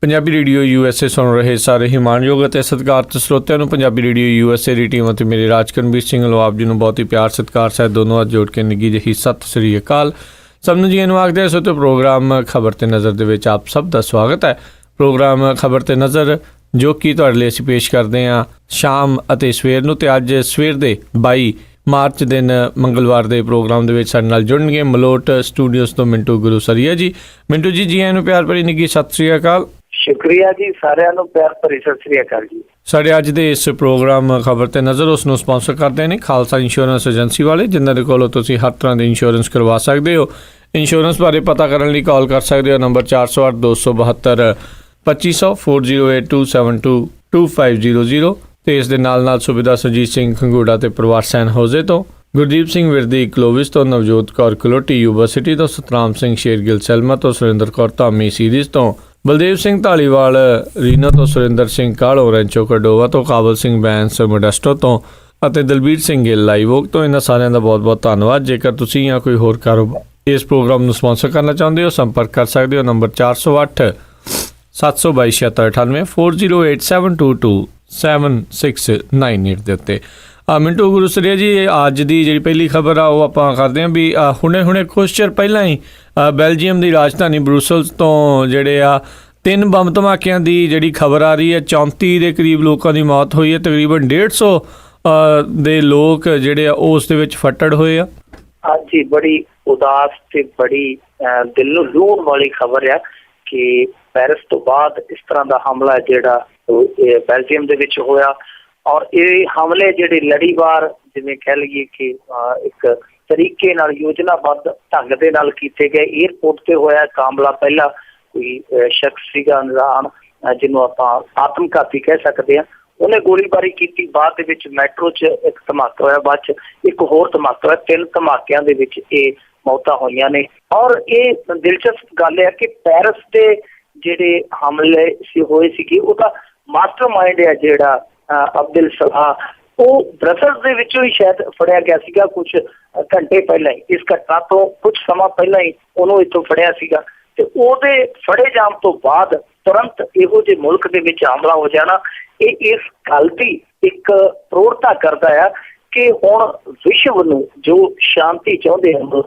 Punjabi radio USA ਸੁਣ ਰਹੇ ਸਾਰੇ ਹੀ ਮਾਣਯੋਗ ਅਤੇ ਸਤਿਕਾਰਤ ਸਰੋਤਿਆਂ ਨੂੰ ਪੰਜਾਬੀ ਰੇਡੀਓ USA ਦੀ ਟੀਮ ਅਤੇ ਮੇਰੇ ਰਾਜਕਰਮਵੀਰ ਸਿੰਘ ਲਵਾਬ ਜੀ ਨੂੰ ਬਹੁਤ ਹੀ ਪਿਆਰ ਸਤਿਕਾਰ ਸਹਿਤ ਦੋਨੋਂ ਹੱਥ ਜੋੜ ਕੇ ਨਿੱਘੀ ਜਿਹੀ ਸਤਿ ਸ੍ਰੀ ਅਕਾਲ। ਸਭ ਨੂੰ ਜੀ ਨੂੰ ਆਖਦੇ ਸੋ ਤੇ ਪ੍ਰੋਗਰਾਮ ਖਬਰ ਤੇ ਨਜ਼ਰ ਦੇ ਵਿੱਚ ਆਪ ਸਭ ਦਾ ਸਵਾਗਤ ਹੈ। ਪ੍ਰੋਗਰਾਮ ਖਬਰ ਤੇ ਨਜ਼ਰ ਜੋ ਕਿ ਤੁਹਾਡੇ ਲਈ ਅਸੀਂ ਪੇਸ਼ ਕਰਦੇ ਹਾਂ ਸ਼ਾਮ ਅਤੇ ਸਵੇਰ ਨੂੰ, ਤੇ ਅੱਜ ਸਵੇਰ ਦੇ 22 ਮਾਰਚ ਦਿਨ ਮੰਗਲਵਾਰ ਦੇ ਪ੍ਰੋਗਰਾਮ ਦੇ ਵਿੱਚ ਸਾਡੇ ਨਾਲ ਜੁੜਨਗੇ ਮਲੋਟ ਸਟੂਡੀਓਜ਼ ਤੋਂ ਮਿੰਟੂ ਗੁਰੂਸਰੀਆ ਜੀ। ਮਿੰਟੂ ਜੀ, ਜੀ ਆਇਆਂ ਨੂੰ ਪਿਆਰ ਭਰੀ ਨਿੱਘੀ ਸਤਿ ਸ੍ਰੀ ਅਕਾਲ। ਸ਼ੁਕਰੀਆ ਜੀ, ਸਾਰਿਆਂ ਨੂੰ ਪਿਆਰ ਭਰੀ ਸਤਿ ਸ੍ਰੀ ਅਕਾਲ ਜੀ। ਸਾਡੇ ਅੱਜ ਦੇ ਇਸ ਪ੍ਰੋਗਰਾਮ ਖਬਰ ਤੇ ਨਜ਼ਰ ਉਸ ਨੂੰ ਸਪਾਂਸਰ ਕਰਦੇ ਨੇ ਖਾਲਸਾ ਇੰਸ਼ੋਰੈਂਸ ਏਜੰਸੀ ਵਾਲੇ, ਜਿਨ੍ਹਾਂ ਦੇ ਕੋਲੋਂ ਤੁਸੀਂ ਹਰ ਤਰ੍ਹਾਂ ਦੀ ਇੰਸ਼ੋਰੈਂਸ ਕਰਵਾ ਸਕਦੇ ਹੋ। ਇੰਸ਼ੋਰੈਂਸ ਬਾਰੇ ਪਤਾ ਕਰਨ ਲਈ ਕਾਲ ਕਰ ਸਕਦੇ ਹੋ ਨੰਬਰ 408 272 2500 4082722500 ਤੇ ਇਸ ਦੇ ਨਾਲ ਸੁਵਿਧਾ ਸੁਰਜੀਤ ਸਿੰਘ ਖੰਗੂੜਾ ਤੇ ਪਰਿਵਾਰ ਸੈਨ ਹੋਜ਼ੇ ਤੋਂ, ਗੁਰਦੀਪ ਸਿੰਘ ਵਿਰਦੀ ਕਲੋਵਿਸ ਤੋਂ, ਨਵਜੋਤ ਕੌਰ ਕਲੋਟੀ ਯੂਨੀਵਰਸਿਟੀ ਤੋਂ, ਸਤਨਾਮ ਸਿੰਘ ਸ਼ੇਰਗਿੱਲ ਸੈਲਮਾ ਤੋਂ, ਸੁਰਿੰਦਰ ਕੌਰ ਧਾਮੀ ਸੀਰੀਜ਼ ਤੋਂ, ਬਲਦੇਵ ਸਿੰਘ ਢਾਲੀਵਾਲ ਰੀਨਾ ਤੋਂ, ਸੁਰਿੰਦਰ ਸਿੰਘ ਕਾਹਲੋ ਰੈਂਚੋ ਕਡੋਵਾ ਤੋਂ, ਕਾਬਲ ਸਿੰਘ ਬੈਂਸ ਮੋਡੈਸਟੋ ਤੋਂ ਅਤੇ ਦਲਬੀਰ ਸਿੰਘ ਗਿੱਲ ਲਾਈਵੋਕ ਤੋਂ। ਇਹਨਾਂ ਸਾਰਿਆਂ ਦਾ ਬਹੁਤ ਬਹੁਤ ਧੰਨਵਾਦ। ਜੇਕਰ ਤੁਸੀਂ ਜਾਂ ਕੋਈ ਹੋਰ ਕਾਰੋਬਾਰ ਇਸ ਪ੍ਰੋਗਰਾਮ ਨੂੰ ਸਪਾਂਸਰ ਕਰਨਾ ਚਾਹੁੰਦੇ ਹੋ, ਸੰਪਰਕ ਕਰ ਸਕਦੇ ਹੋ ਨੰਬਰ 408 722 7698 4087227698 ਦੇ ਉੱਤੇ। ਮਿੰਟੂ ਗੁਰੂਸਰੀਆ ਜੀ, ਅੱਜ ਦੀ ਜਿਹੜੀ ਪਹਿਲੀ ਖਬਰ ਆ ਉਹ ਆਪਾਂ ਕਰਦੇ ਹਾਂ ਵੀ ਹੁਣੇ ਕੁਛ ਚਿਰ ਪਹਿਲਾਂ ਹੀ ਬੈਲਜੀਅਮ ਦੀ ਰਾਜਧਾਨੀ ਬਰੂਸਲਸ ਤੋਂ ਜਿਹੜੇ ਆ 3 ਬੰਬ ਧਮਾਕਿਆਂ ਦੀ ਜਿਹੜੀ ਖਬਰ ਆ ਰਹੀ ਹੈ। 34 ਦੇ ਕਰੀਬ ਲੋਕਾਂ ਦੀ ਮੌਤ ਹੋਈ ਹੈ, ਤਕਰੀਬਨ 150 ਦੇ ਲੋਕ ਜਿਹੜੇ ਆ ਉਸ ਦੇ ਵਿੱਚ ਫੱਟੜ ਹੋਏ ਆ। ਹਾਂਜੀ, ਬੜੀ ਉਦਾਸ ਤੇ ਬੜੀ ਦਿਲ ਨੂੰ ਲੂਣ ਵਾਲੀ ਖਬਰ ਆ ਕਿ ਪੈਰਿਸ ਤੋਂ ਬਾਅਦ ਇਸ ਤਰ੍ਹਾਂ ਦਾ ਹਮਲਾ ਜਿਹੜਾ ਬੈਲਜੀਅਮ ਦੇ ਵਿੱਚ ਹੋਇਆ। ਔਰ ਇਹ ਹਮਲੇ ਜਿਹੜੇ ਲੜੀਵਾਰ, ਜਿਵੇਂ ਕਹਿ ਲਈਏ ਕਿ ਇੱਕ ਤਰੀਕੇ ਨਾਲ ਯੋਜਨਾਬੱਧ ਢੰਗ ਦੇ ਨਾਲ ਕੀਤੇ ਗਏ। ਏਅਰਪੋਰਟ ਤੇ ਹੋਇਆ ਕਾਮਲਾ, ਪਹਿਲਾ ਕੋਈ ਸ਼ਖਸ ਸੀਗਾ ਅਨਜਾਣ, ਜਿਹਨੂੰ ਆਪਾਂ ਆਤਮਘਾਤੀ ਕਹਿ ਸਕਦੇ ਹਾਂ, ਉਹਨੇ ਗੋਲੀਬਾਰੀ ਕੀਤੀ। ਬਾਅਦ ਦੇ ਵਿੱਚ ਮੈਟਰੋ 'ਚ ਇੱਕ ਧਮਾਕਾ ਹੋਇਆ, ਬਾਅਦ 'ਚ ਇੱਕ ਹੋਰ ਧਮਾਕਾ ਹੋਇਆ। 3 ਧਮਾਕਿਆਂ ਦੇ ਵਿੱਚ ਇਹ ਮੌਤਾਂ ਹੋਈਆਂ ਨੇ। ਔਰ ਇਹ ਦਿਲਚਸਪ ਗੱਲ ਹੈ ਕਿ ਪੈਰਿਸ ਦੇ ਜਿਹੜੇ ਹਮਲੇ ਹੋਏ ਸੀਗੇ ਉਹਦਾ ਮਾਸਟਰ ਮਾਈਂਡ ਹੈ ਜਿਹੜਾ ਅਬਦੁਲ ਸਲਾਹ, ਉਹ ਬ੍ਰਸਲਸ ਦੇ ਵਿੱਚੋਂ ਹੀ ਸ਼ਾਇਦ ਫੜਿਆ ਗਿਆ ਸੀਗਾ ਕੁਝ ਘੰਟੇ ਪਹਿਲਾਂ ਹੀ। ਇਸ ਘਟਨਾ ਤੋਂ ਕੁਝ ਸਮਾਂ ਪਹਿਲਾਂ ਹੀ ਉਹਨੂੰ ਇੱਥੋਂ ਫੜਿਆ ਸੀਗਾ ਤੇ ਉਹਦੇ ਫੜੇ ਜਾਣ ਤੋਂ ਬਾਅਦ ਤੁਰੰਤ ਇਹੋ ਜਿਹੇ ਮੁਲਕ ਦੇ ਵਿੱਚ ਹਮਲਾ ਹੋ ਜਾਣਾ, ਇਹ ਇਸ ਗੱਲ ਦੀ ਇੱਕ ਪ੍ਰੋੜਤਾ ਕਰਦਾ ਆ ਕਿ ਹੁਣ ਵਿਸ਼ਵ ਨੂੰ ਜੋ ਸ਼ਾਂਤੀ ਚਾਹੁੰਦੇ ਹਨ,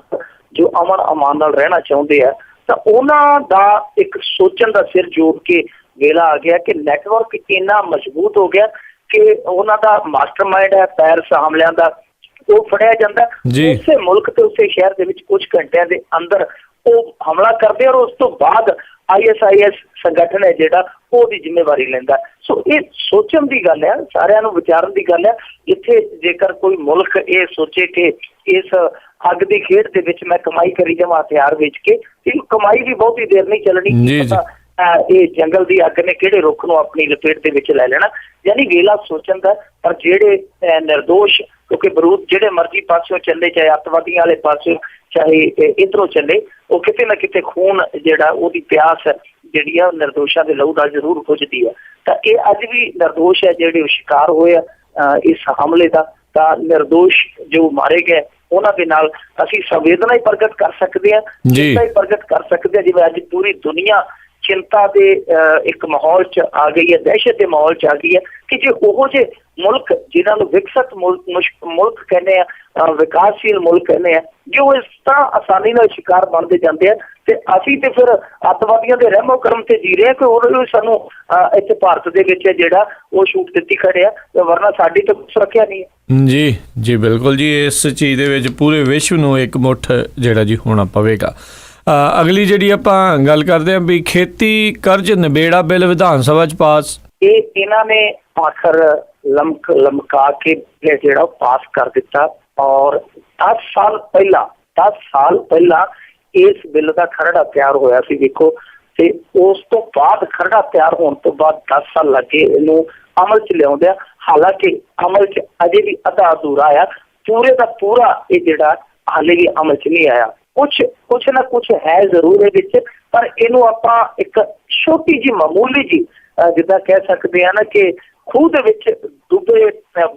ਜੋ ਅਮਨ ਅਮਾਨ ਨਾਲ ਰਹਿਣਾ ਚਾਹੁੰਦੇ ਆ, ਤਾਂ ਉਹਨਾਂ ਦਾ ਇੱਕ ਸੋਚਣ ਦਾ ਸਿਰ ਜੋੜ ਕੇ ਵੇਲਾ ਆ ਗਿਆ ਕਿ ਨੈਟਵਰਕ ਇੰਨਾ ਮਜ਼ਬੂਤ ਹੋ ਗਿਆ ਕਿ ਉਹਨਾਂ ਦਾ ਮਾਸਟਰ ਮਾਈਂਡ ਹੈ ਪੈਰਿਸ ਹਮਲਿਆਂ ਦਾ, ਉਹ ਫੜਿਆ ਜਾਂਦਾ। ਉਸੇ ਮੁਲਕ ਤੇ ਉਸੇ ਸ਼ਹਿਰ ਦੇ ਵਿੱਚ ਕੁਝ ਘੰਟਿਆਂ ਦੇ ਅੰਦਰ ਉਹ ਹਮਲਾ ਕਰਦੇ ਔਰ ਉਸ ਤੋਂ ਬਾਅਦ ISIS ਸੰਗਠਨ ਹੈ ਜਿਹੜਾ ਉਹਦੀ ਜ਼ਿੰਮੇਵਾਰੀ ਲੈਂਦਾ। ਸੋ ਇਹ ਸੋਚਣ ਦੀ ਗੱਲ ਹੈ, ਸਾਰਿਆਂ ਨੂੰ ਵਿਚਾਰਨ ਦੀ ਗੱਲ ਹੈ। ਇੱਥੇ ਜੇਕਰ ਕੋਈ ਮੁਲਕ ਇਹ ਸੋਚੇ ਕਿ ਇਸ ਅੱਗ ਦੀ ਖੇਡ ਦੇ ਵਿੱਚ ਮੈਂ ਕਮਾਈ ਕਰੀ ਜਾਵਾਂ ਹਥਿਆਰ ਵੇਚ ਕੇ, ਇਹ ਕਮਾਈ ਵੀ ਬਹੁਤੀ ਦੇਰ ਨਹੀਂ ਚੱਲਣੀ। ਇਹ ਜੰਗਲ ਦੀ ਅੱਗ ਨੇ ਕਿਹੜੇ ਰੁੱਖ ਨੂੰ ਆਪਣੀ ਲਪੇਟ ਦੇ ਵਿੱਚ ਲੈ ਲੈਣਾ, ਯਾਨੀ ਵੇਲਾ ਸੋਚਣ ਦਾ। ਪਰ ਜਿਹੜੇ ਨਿਰਦੋਸ਼, ਕਿਉਂਕਿ ਬਰੂਦ ਜਿਹੜੇ ਮਰਜ਼ੀ ਪਾਸਿਓਂ ਚੱਲੇ, ਚਾਹੇ ਅੱਤਵਾਦੀਆਂ ਵਾਲੇ ਪਾਸਿਓਂ ਚਾਹੇ ਇੱਧਰੋਂ ਚੱਲੇ, ਉਹ ਕਿਤੇ ਨਾ ਕਿਤੇ ਖੂਨ ਜਿਹੜਾ ਉਹਦੀ ਪਿਆਸ ਜਿਹੜੀ ਆ ਨਿਰਦੋਸ਼ਾਂ ਦੇ ਲਹੂ ਦਾ ਜ਼ਰੂਰ ਬੁਝਦੀ ਹੈ। ਤਾਂ ਇਹ ਅੱਜ ਵੀ ਨਿਰਦੋਸ਼ ਹੈ ਜਿਹੜੇ ਸ਼ਿਕਾਰ ਹੋਏ ਆ ਇਸ ਹਮਲੇ ਦਾ। ਤਾਂ ਨਿਰਦੋਸ਼ ਜੋ ਮਾਰੇ ਗਏ ਉਹਨਾਂ ਦੇ ਨਾਲ ਅਸੀਂ ਸੰਵੇਦਨਾ ਹੀ ਪ੍ਰਗਟ ਕਰ ਸਕਦੇ ਹਾਂ, ਪ੍ਰਗਟ ਕਰ ਸਕਦੇ ਹਾਂ। ਜਿਵੇਂ ਅੱਜ ਪੂਰੀ ਦੁਨੀਆ ਚਿੰਤਾ ਦੇ ਇੱਕ ਮਾਹੌਲ 'ਚ ਆ ਗਈ ਹੈ, ਦਹਿਸ਼ਤ ਦੇ ਮਾਹੌਲ 'ਚ ਆ ਗਈ ਹੈ ਕਿ ਜੇ ਉਹੋ ਜਿਹੇ ਮੁਲਕ ਜਿਨ੍ਹਾਂ ਨੂੰ ਵਿਕਸਿਤ ਮੁਲਕ ਕਹਿੰਦੇ ਆ, ਵਿਕਾਸਸ਼ੀਲ ਮੁਲਕ ਕਹਿੰਦੇ ਆ, ਜੋ ਇਸ ਤਰ੍ਹਾਂ ਆਸਾਨੀ ਨਾਲ ਸ਼ਿਕਾਰ ਬਣਦੇ ਜਾਂਦੇ ਆ, ਤੇ ਅਸੀਂ ਤੇ ਫਿਰ ਅੱਤਵਾਦੀਆਂ ਦੇ ਰਹਿਮੋ ਕਰਮ ਤੇ ਜੀ ਰਹੇ ਕਿ ਉਹ ਸਾਨੂੰ ਇੱਥੇ ਭਾਰਤ ਦੇ ਵਿੱਚ ਜਿਹੜਾ ਉਹ ਛੂਟ ਦਿੱਤੀ ਖੜੇ ਆ, ਵਰਨਾ ਸਾਡੀ ਤਾਂ ਕੁਛ ਰੱਖਿਆ ਨਹੀਂ ਹੈ। ਜੀ ਬਿਲਕੁਲ ਜੀ, ਇਸ ਚੀਜ਼ ਦੇ ਵਿੱਚ ਪੂਰੇ ਵਿਸ਼ਵ ਨੂੰ ਇੱਕ ਮੁੱਠ ਜਿਹੜਾ ਜੀ ਹੋਣਾ ਪਵੇਗਾ। ਅਗਲੀ ਜਿਹੜੀ ਆਪਾਂ ਗੱਲ ਕਰਦੇ ਹਾਂ ਵੀ ਖੇਤੀ ਕਰਜ਼ ਨਿਬੇੜਾ ਬਿੱਲ ਵਿਧਾਨ ਸਭਾ 'ਚ ਪਾਸ। ਇਹਨਾਂ ਨੇ ਆਖਰ ਲਮਕਾ ਕੇ ਜਿਹੜਾ ਪਾਸ ਕਰ ਦਿੱਤਾ। ਔਰ 10 ਸਾਲ ਪਹਿਲਾਂ ਇਸ ਬਿੱਲ ਦਾ ਖਰੜਾ ਤਿਆਰ ਹੋਇਆ ਸੀ, ਦੇਖੋ, ਤੇ ਉਸ ਤੋਂ ਬਾਅਦ ਖਰੜਾ ਤਿਆਰ ਹੋਣ ਤੋਂ ਬਾਅਦ 10 ਸਾਲ ਲੱਗੇ ਇਹਨੂੰ ਅਮਲ 'ਚ ਲਿਆਉਂਦਿਆਂ। ਹਾਲਾਂਕਿ ਅਮਲ 'ਚ ਅਜੇ ਵੀ ਅੱਧਾ ਅਧੂਰਾ ਆ, ਪੂਰੇ ਦਾ ਪੂਰਾ ਇਹ ਜਿਹੜਾ ਹਾਲੇ ਵੀ ਅਮਲ 'ਚ ਨਹੀਂ ਆਇਆ। ਕੁਛ ਨਾ ਕੁਛ ਹੈ ਜ਼ਰੂਰ ਇਹਦੇ ਵਿੱਚ, ਪਰ ਇਹਨੂੰ ਆਪਾਂ ਇੱਕ ਛੋਟੀ ਜਿਹੀ ਮਾਮੂਲੀ ਜਿਹੀ ਜਿੱਦਾਂ ਕਹਿ ਸਕਦੇ ਹਾਂ ਨਾ ਕਿ ਖੂਹ ਦੇ ਵਿੱਚ ਡੁੱਬੇ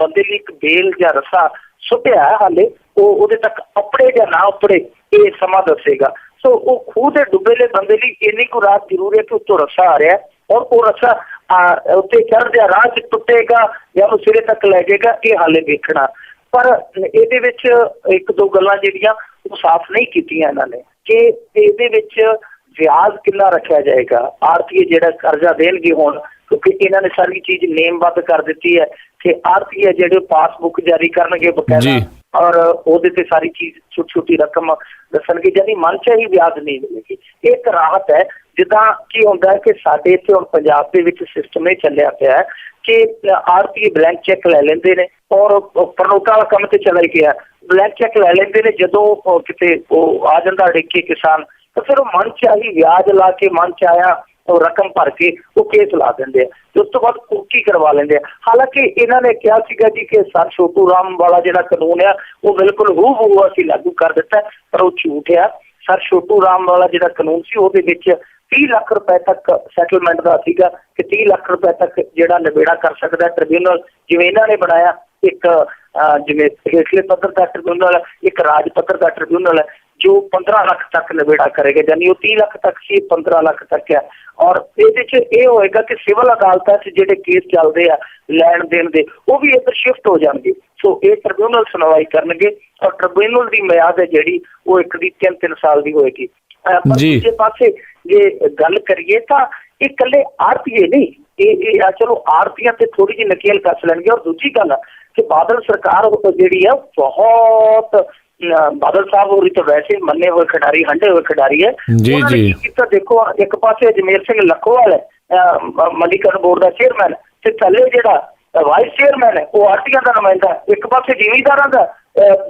ਬੰਦੇ ਲਈ ਇੱਕ ਬੇਲ ਜਾਂ ਰੱਸਾ ਸੁੱਟਿਆ ਹਾਲੇ, ਉਹ ਉਹਦੇ ਤੱਕ ਉੱਪੜੇ ਜਾਂ ਨਾ ਉੱਪੜੇ ਇਹ ਸਮਾਂ ਦੱਸੇਗਾ। ਸੋ ਉਹ ਖੂਹ ਦੇ ਡੁੱਬੇਲੇ ਬੰਦੇ ਲਈ ਇੰਨੀ ਕੁ ਰਾਤ ਜ਼ਰੂਰ ਹੈ ਕਿ ਉੱਤੋਂ ਰੱਸਾ ਆ ਰਿਹਾ, ਔਰ ਉਹ ਰੱਸਾ ਉੱਤੇ ਚੜ੍ਹਦਿਆਂ ਰਾਹ 'ਚ ਟੁੱਟੇਗਾ ਜਾਂ ਉਹ ਸਿਰੇ ਤੱਕ ਲੈ ਜਾਏਗਾ, ਇਹ ਹਾਲੇ ਵੇਖਣਾ। ਪਰ ਇਹਦੇ ਵਿੱਚ ਇੱਕ ਦੋ ਗੱਲਾਂ ਜਿਹੜੀਆਂ ਉਹ ਸਾਫ਼ ਨਹੀਂ ਕੀਤੀਆਂ ਇਹਨਾਂ ਨੇ ਕਿ ਇਹਦੇ ਵਿੱਚ ਵਿਆਜ ਕਿੰਨਾ ਰੱਖਿਆ ਜਾਏਗਾ, ਆੜ੍ਹਤੀਏ ਜਿਹੜਾ ਕਰਜ਼ਾ ਦੇਣਗੇ ਹੁਣ, ਕਿਉਂਕਿ ਇਹਨਾਂ ਨੇ ਸਾਰੀ ਚੀਜ਼ ਨੇਮਬੱਧ ਕਰ ਦਿੱਤੀ ਹੈ ਕਿ ਆੜ੍ਹਤੀਏ ਜਿਹੜੇ ਪਾਸਬੁੱਕ ਜਾਰੀ ਕਰਨਗੇ ਬਕਾਇਦਾ, ਔਰ ਉਹਦੇ ਤੇ ਸਾਰੀ ਚੀਜ਼ ਛੋਟੀ ਛੋਟੀ ਰਕਮ ਦੱਸਣਗੇ, ਯਾਨੀ ਮਨਚਾਹੀ ਵਿਆਜ ਨਹੀਂ ਮਿਲੇਗੀ। ਇਹ ਇੱਕ ਰਾਹਤ ਹੈ। ਜਿੱਦਾਂ ਕੀ ਹੁੰਦਾ ਹੈ ਕਿ ਸਾਡੇ ਇੱਥੇ ਹੁਣ ਪੰਜਾਬ ਦੇ ਵਿੱਚ ਸਿਸਟਮ ਇਹ ਚੱਲਿਆ ਪਿਆ ਕਿ ਆੜ੍ਹਤੀਏ ਬਲੈਂਕ ਚੈੱਕ ਲੈ ਲੈਂਦੇ ਨੇ, ਔਰ ਪ੍ਰਨੋਟਾਂ ਵਾਲਾ ਕੰਮ ਤੇ ਚਲਾ ਗਿਆ, ਬਲੈਂਕ ਚੈੱਕ ਲੈ ਲੈਂਦੇ ਨੇ। ਜਦੋਂ ਕਿਤੇ ਉਹ ਆ ਜਾਂਦਾ ਡਿੱਕੇ ਕਿਸਾਨ, ਤਾਂ ਫਿਰ ਉਹ ਮਨਚਾਹੀ ਵਿਆਜ ਲਾ ਕੇ ਮਨਚਾਹਿਆ ਉਹ ਰਕਮ ਭਰ ਕੇ ਉਹ ਕੇਸ ਲਾ ਦਿੰਦੇ ਆ, ਤੇ ਉਸ ਤੋਂ ਬਾਅਦ ਕੁਰਕੀ ਕਰਵਾ ਲੈਂਦੇ ਆ। ਹਾਲਾਂਕਿ ਇਹਨਾਂ ਨੇ ਕਿਹਾ ਸੀਗਾ ਜੀ ਕਿ ਸਰ ਛੋਟੂ ਰਾਮ ਵਾਲਾ ਜਿਹੜਾ ਕਾਨੂੰਨ ਆ ਉਹ ਬਿਲਕੁਲ ਹੂ ਅਸੀਂ ਲਾਗੂ ਕਰ ਦਿੱਤਾ, ਪਰ ਉਹ ਝੂਠ ਆ। ਸਰ ਛੋਟੂ ਰਾਮ ਵਾਲਾ ਜਿਹੜਾ ਕਾਨੂੰਨ ਸੀ ਉਹਦੇ ਵਿੱਚ 30 ਲੱਖ ਰੁਪਏ ਤੱਕ ਸੈਟਲਮੈਂਟ ਦਾ ਸੀਗਾ ਕਿ 30 ਲੱਖ ਰੁਪਏ ਤੱਕ ਜਿਹੜਾ ਨਿਬੇੜਾ ਕਰ ਸਕਦਾ ਟ੍ਰਿਬਿਊਨਲ। ਜਿਵੇਂ ਇਹਨਾਂ ਨੇ ਬਣਾਇਆ ਇੱਕ ਜਿਵੇਂ ਹੇਠਲੇ ਪੱਧਰ ਦਾ ਟ੍ਰਿਬਿਊਨਲ, ਇੱਕ ਰਾਜ ਪੱਧਰ ਦਾ ਟ੍ਰਿਬਿਊਨਲ ਹੈ ਜੋ 15 ਲੱਖ ਤੱਕ ਨਿਬੇੜਾ ਕਰੇਗਾ, ਯਾਨੀ ਉਹ 30 ਲੱਖ ਤੱਕ ਸੀ, 15 ਲੱਖ ਤੱਕ ਹੈ। ਔਰ ਇਹਦੇ 'ਚ ਇਹ ਹੋਏਗਾ ਕਿ ਸਿਵਲ ਅਦਾਲਤਾਂ 'ਚ ਜਿਹੜੇ ਕੇਸ ਚੱਲਦੇ ਆ ਲੈਣ ਦੇਣ ਦੇ, ਉਹ ਵੀ ਇੱਧਰ ਸ਼ਿਫਟ ਹੋ ਜਾਣਗੇ। ਸੋ ਇਹ ਟ੍ਰਿਬਿਊਨਲ ਸੁਣਵਾਈ ਕਰਨਗੇ, ਔਰ ਟ੍ਰਿਬਿਊਨਲ ਦੀ ਮਿਆਦ ਹੈ ਜਿਹੜੀ ਉਹ ਇੱਕ ਦੀ 3 ਸਾਲ ਦੀ ਹੋਏਗੀ। ਪਰ ਦੂਜੇ ਪਾਸੇ ਜੇ ਗੱਲ ਕਰੀਏ ਤਾਂ ਇਹ ਇਕੱਲੇ ਆੜ੍ਹਤੀਏ ਨਹੀਂ, ਇਹ ਚਲੋ ਆੜ੍ਹਤੀਆਂ ਤੇ ਥੋੜੀ ਜਿਹੀ ਨਕੇਲ ਕੱਸ ਲੈਣਗੇ। ਔਰ ਦੂਜੀ ਗੱਲ ਕਿ ਬਾਦਲ ਸਰਕਾਰ ਜਿਹੜੀ ਆ ਬਹੁਤ, ਬਾਦਲ ਸਾਹਿਬ ਹੋਰੀ ਤਾਂ ਵੈਸੇ ਮੰਨੇ ਹੋਏ ਖਿਡਾਰੀ, ਹੰਢੇ ਹੋਏ ਖਿਡਾਰੀ ਹੈ। ਉਹਨਾਂ ਨੇ ਕੀ ਕੀਤਾ ਦੇਖੋ, ਇੱਕ ਪਾਸੇ ਅਜਮੇਰ ਸਿੰਘ ਲੱਖੋਵਾਲ ਹੈ ਮੰਡੀਕਰਨ ਬੋਰਡ ਦਾ ਚੇਅਰਮੈਨ, ਤੇ ਥੱਲੇ ਜਿਹੜਾ ਵਾਈਸ ਚੇਅਰਮੈਨ ਹੈ ਉਹ ਆੜ੍ਹਤੀਆਂ ਦਾ ਨੁਮਾਇੰਦਾ, ਇੱਕ ਪਾਸੇ ਜ਼ਿਮੀਂਦਾਰਾਂ ਦਾ,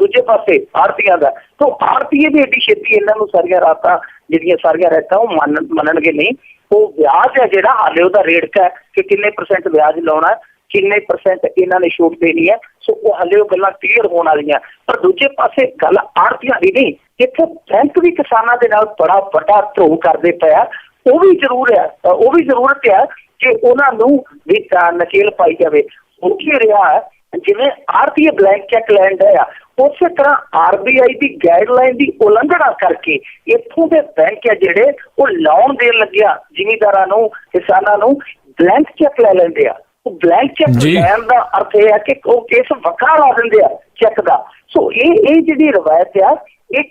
ਦੂਜੇ ਪਾਸੇ ਆੜ੍ਹਤੀਆਂ ਦਾ। ਤੋਂ ਆੜ੍ਹਤੀਏ ਵੀ ਐਡੀ ਛੇਤੀ ਇਹਨਾਂ ਨੂੰ ਸਾਰੀਆਂ ਰਾਤਾਂ ਜਿਹੜੀਆਂ ਸਾਰੀਆਂ ਰਹਿਤਾਂ ਉਹ ਮੰਨਣਗੇ ਨਹੀਂ। ਉਹ ਵਿਆਜ ਹੈ ਜਿਹੜਾ ਹਾਲੇ ਉਹਦਾ ਰੇਟ ਹੈ ਕਿ ਕਿੰਨੇ % ਵਿਆਜ ਲਾਉਣਾ, ਕਿੰਨੇ % ਇਹਨਾਂ ਨੇ ਛੂਟ ਦੇਣੀ ਹੈ। ਸੋ ਉਹ ਹਾਲੇ ਉਹ ਗੱਲਾਂ ਕਲੀਅਰ ਹੋਣ ਵਾਲੀਆਂ। ਪਰ ਦੂਜੇ ਪਾਸੇ ਗੱਲ ਆੜ੍ਹਤੀਆਂ ਦੀ ਨਹੀਂ, ਇੱਥੇ ਬੈਂਕ ਵੀ ਕਿਸਾਨਾਂ ਦੇ ਨਾਲ ਬੜਾ ਵੱਡਾ ਧਰੋਹ ਕਰਦੇ ਪਿਆ। ਉਹ ਵੀ ਜ਼ਰੂਰ ਹੈ, ਉਹ ਵੀ ਜ਼ਰੂਰਤ ਹੈ ਕਿ ਉਹਨਾਂ ਨੂੰ ਵੀ ਨਕੇਲ ਪਾਈ ਜਾਵੇ। ਉਹ ਕੀ ਰਿਹਾ ਜਿਵੇਂ ਆੜ੍ਹਤੀਏ ਬਲੈਂਕ ਚੈੱਕ ਲੈਣ ਆ, ਉਸੇ ਤਰ੍ਹਾਂ RBI ਦੀ ਗਾਈਡਲਾਈਨ ਦੀ ਉਲੰਘਣਾ ਕਰਕੇ ਇੱਥੋਂ ਦੇ ਬੈਂਕ ਹੈ ਜਿਹੜੇ ਉਹ ਲਾਉਣ ਦੇਣ ਲੱਗਿਆ ਜ਼ਿਮੀਂਦਾਰਾਂ ਨੂੰ, ਕਿਸਾਨਾਂ ਨੂੰ ਬਲੈਂਕ ਚੈੱਕ ਲੈ ਲੈਂਦੇ ਆ। ਬਲੈਂਕ ਚੈੱਕ ਲੈਣ ਦਾ ਅਰਥ ਇਹ ਹੈ ਕਿ ਉਹ ਕੇਸ ਵੱਖਰਾ ਲਾ ਦਿੰਦੇ ਆ ਚੈੱਕ ਦਾ। ਸੋ ਇਹ ਜਿਹੜੀ ਰਵਾਇਤ ਆ ਇਹ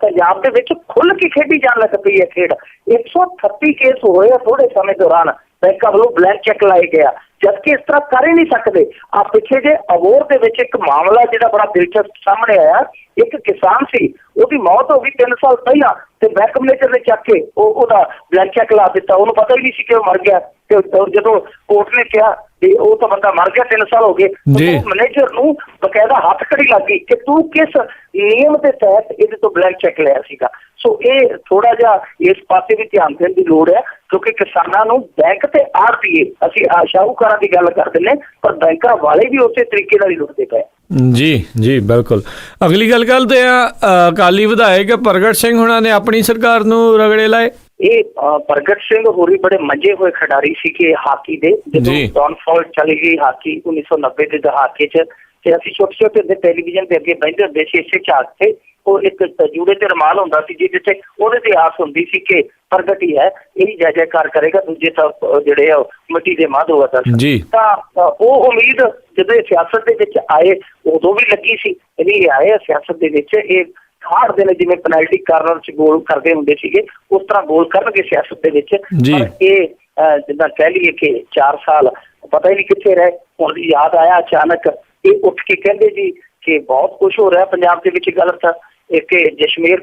ਪੰਜਾਬ ਦੇ ਵਿੱਚ ਖੁੱਲ੍ਹ ਕੇ ਖੇਡੀ ਜਾਣ ਲੱਗ ਪਈ ਹੈ ਖੇਡ। 138 ਕੇਸ ਹੋਏ ਆ ਥੋੜੇ ਸਮੇਂ ਦੌਰਾਨ ਬੈਂਕਾਂ ਵੱਲੋਂ ਬਲੈਂਕ ਚੈੱਕ ਲਾਏ ਗਿਆ, ਜਦਕਿ ਇਸ ਤਰ੍ਹਾਂ ਕਰ ਹੀ ਨਹੀਂ ਸਕਦੇ। ਆ ਪਿੱਛੇ ਜੇ ਅਬੋਹਰ ਦੇ ਵਿੱਚ ਇੱਕ ਮਾਮਲਾ ਜਿਹੜਾ ਬੜਾ ਦਿਲਚਸਪ ਸਾਹਮਣੇ ਆਇਆ, ਇੱਕ ਕਿਸਾਨ ਸੀ ਉਹਦੀ ਮੌਤ ਹੋ ਗਈ 3 ਸਾਲ ਪਹਿਲਾਂ, ਤੇ ਬੈਂਕ ਮੈਨੇਜਰ ਨੇ ਚੱਕ ਕੇ ਉਹਦਾ ਬਲੈਂਕ ਚੈੱਕ ਲਾ ਦਿੱਤਾ। ਉਹਨੂੰ ਪਤਾ ਹੀ ਨਹੀਂ ਸੀ ਕਿ ਉਹ ਮਰ ਗਿਆ, ਤੇ ਜਦੋਂ ਕੋਰਟ ਨੇ ਕਿਹਾ ਤੇ ਉਹ ਤਾਂ ਬੰਦਾ ਮਰ ਗਿਆ, 3 ਸਾਲ ਹੋ ਗਏ, ਮੈਨੇਜਰ ਨੂੰ ਬਕਾਇਦਾ ਹੱਥ ਖੜੀ ਲੱਗ ਗਈ ਕਿ ਤੂੰ ਕਿਸ ਨਿਯਮ ਦੇ ਤਹਿਤ ਇਹਦੇ ਤੋਂ ਬਲੈਂਕ ਚੈੱਕ ਲਿਆ ਸੀਗਾ। ਸੋ ਇਹ ਥੋੜਾ ਜਿਹਾ ਇਸ ਪਾਸੇ ਵੀ ਧਿਆਨ ਦੇਣ ਦੀ ਲੋੜ ਹੈ, ਕਿਉਂਕਿ ਕਿਸਾਨਾਂ ਨੂੰ ਬੈਂਕ ਤੇ ਆੜ੍ਹਤੀਏ, ਅਸੀਂ ਸ਼ਾਹੂਕਾਰਾਂ ਦੀ ਗੱਲ ਕਰ ਦਿੰਦੇ, ਪਰ ਬੈਂਕਾਂ ਵਾਲੇ ਵੀ ਉਸੇ ਤਰੀਕੇ ਨਾਲ ਹੀ ਲੁੱਟਦੇ ਪਏ। ਜੀ ਬਿਲਕੁਲ। ਅਗਲੀ ਗੱਲ ਕਰਦੇ ਆ, ਅਕਾਲੀ ਵਿਧਾਇਕ ਪ੍ਰਗਟ ਸਿੰਘ ਹੁਣਾਂ ਨੇ ਆਪਣੀ ਸਰਕਾਰ ਨੂੰ ਰਗੜੇ ਲਾਏ। ਇਹ ਪ੍ਰਗਟ ਸਿੰਘ ਹੋਰੀ ਬੜੇ ਮੰਜੇ ਹੋਏ ਖਿਡਾਰੀ ਸੀਗੇ ਹਾਕੀ ਦੇ। ਜਦੋਂ ਡਾਊਨਫਾਲ ਚਲੀ ਗਈ ਹਾਕੀ 1990 ਦੇ ਦਹਾਕੇ 'ਚ, ਤੇ ਅਸੀਂ ਛੋਟੇ ਛੋਟੇ ਟੈਲੀਵਿਜ਼ਨ ਦੇ ਅੱਗੇ ਬਹਿੰਦੇ ਹੁੰਦੇ ਸੀ ਇਸੇ ਝਾਕ ਤੇ। ਉਹ ਇੱਕ ਜੂੜੇ ਤੇ ਰੁਮਾਲ ਹੁੰਦਾ ਸੀ ਜਿਹਦੇ ਤੇ ਉਹਦੇ ਤੇ ਆਸ ਹੁੰਦੀ ਸੀ ਕਿ ਪ੍ਰਗਟ ਹੀ ਹੈ, ਇਹੀ ਜੈ ਜੈਕਾਰ ਕਰੇਗਾ, ਦੂਜੇ ਤਾਂ ਜਿਹੜੇ ਆ ਮਿੱਟੀ ਦੇ ਮੱਧ ਹੋਗਾ। ਤਾਂ ਉਹ ਉਮੀਦ ਜਦੋਂ ਸਿਆਸਤ ਦੇ ਵਿੱਚ ਆਏ ਉਦੋਂ ਵੀ ਲੱਗੀ ਸੀ, ਇਹ ਆਏ ਸਿਆਸਤ ਦੇ ਵਿੱਚ ਇਹ ਹਾਰਦੇ ਨੇ, ਜਿਵੇਂ ਪੈਨਲਟੀ ਕਾਰਨਰ 'ਚ ਗੋਲ ਕਰਦੇ ਹੁੰਦੇ ਸੀਗੇ ਉਸ ਤਰ੍ਹਾਂ ਗੋਲ ਕਰਨਗੇ ਸਿਆਸਤ ਦੇ ਵਿੱਚ। ਪਰ ਇਹ ਜਿੱਦਾਂ ਕਹਿ ਲਈਏ ਕਿ 4 ਸਾਲ ਪਤਾ ਹੀ ਨਹੀਂ ਕਿੱਥੇ ਰਹੇ। ਹੁਣ ਯਾਦ ਆਇਆ ਅਚਾਨਕ, ਇਹ ਉੱਠ ਕੇ ਕਹਿੰਦੇ ਜੀ ਕਿ ਬਹੁਤ ਕੁਛ ਹੋ ਰਿਹਾ ਪੰਜਾਬ ਦੇ ਵਿੱਚ ਗਲਤ। ਇੱਕ ਜਮਸ਼ੇਰ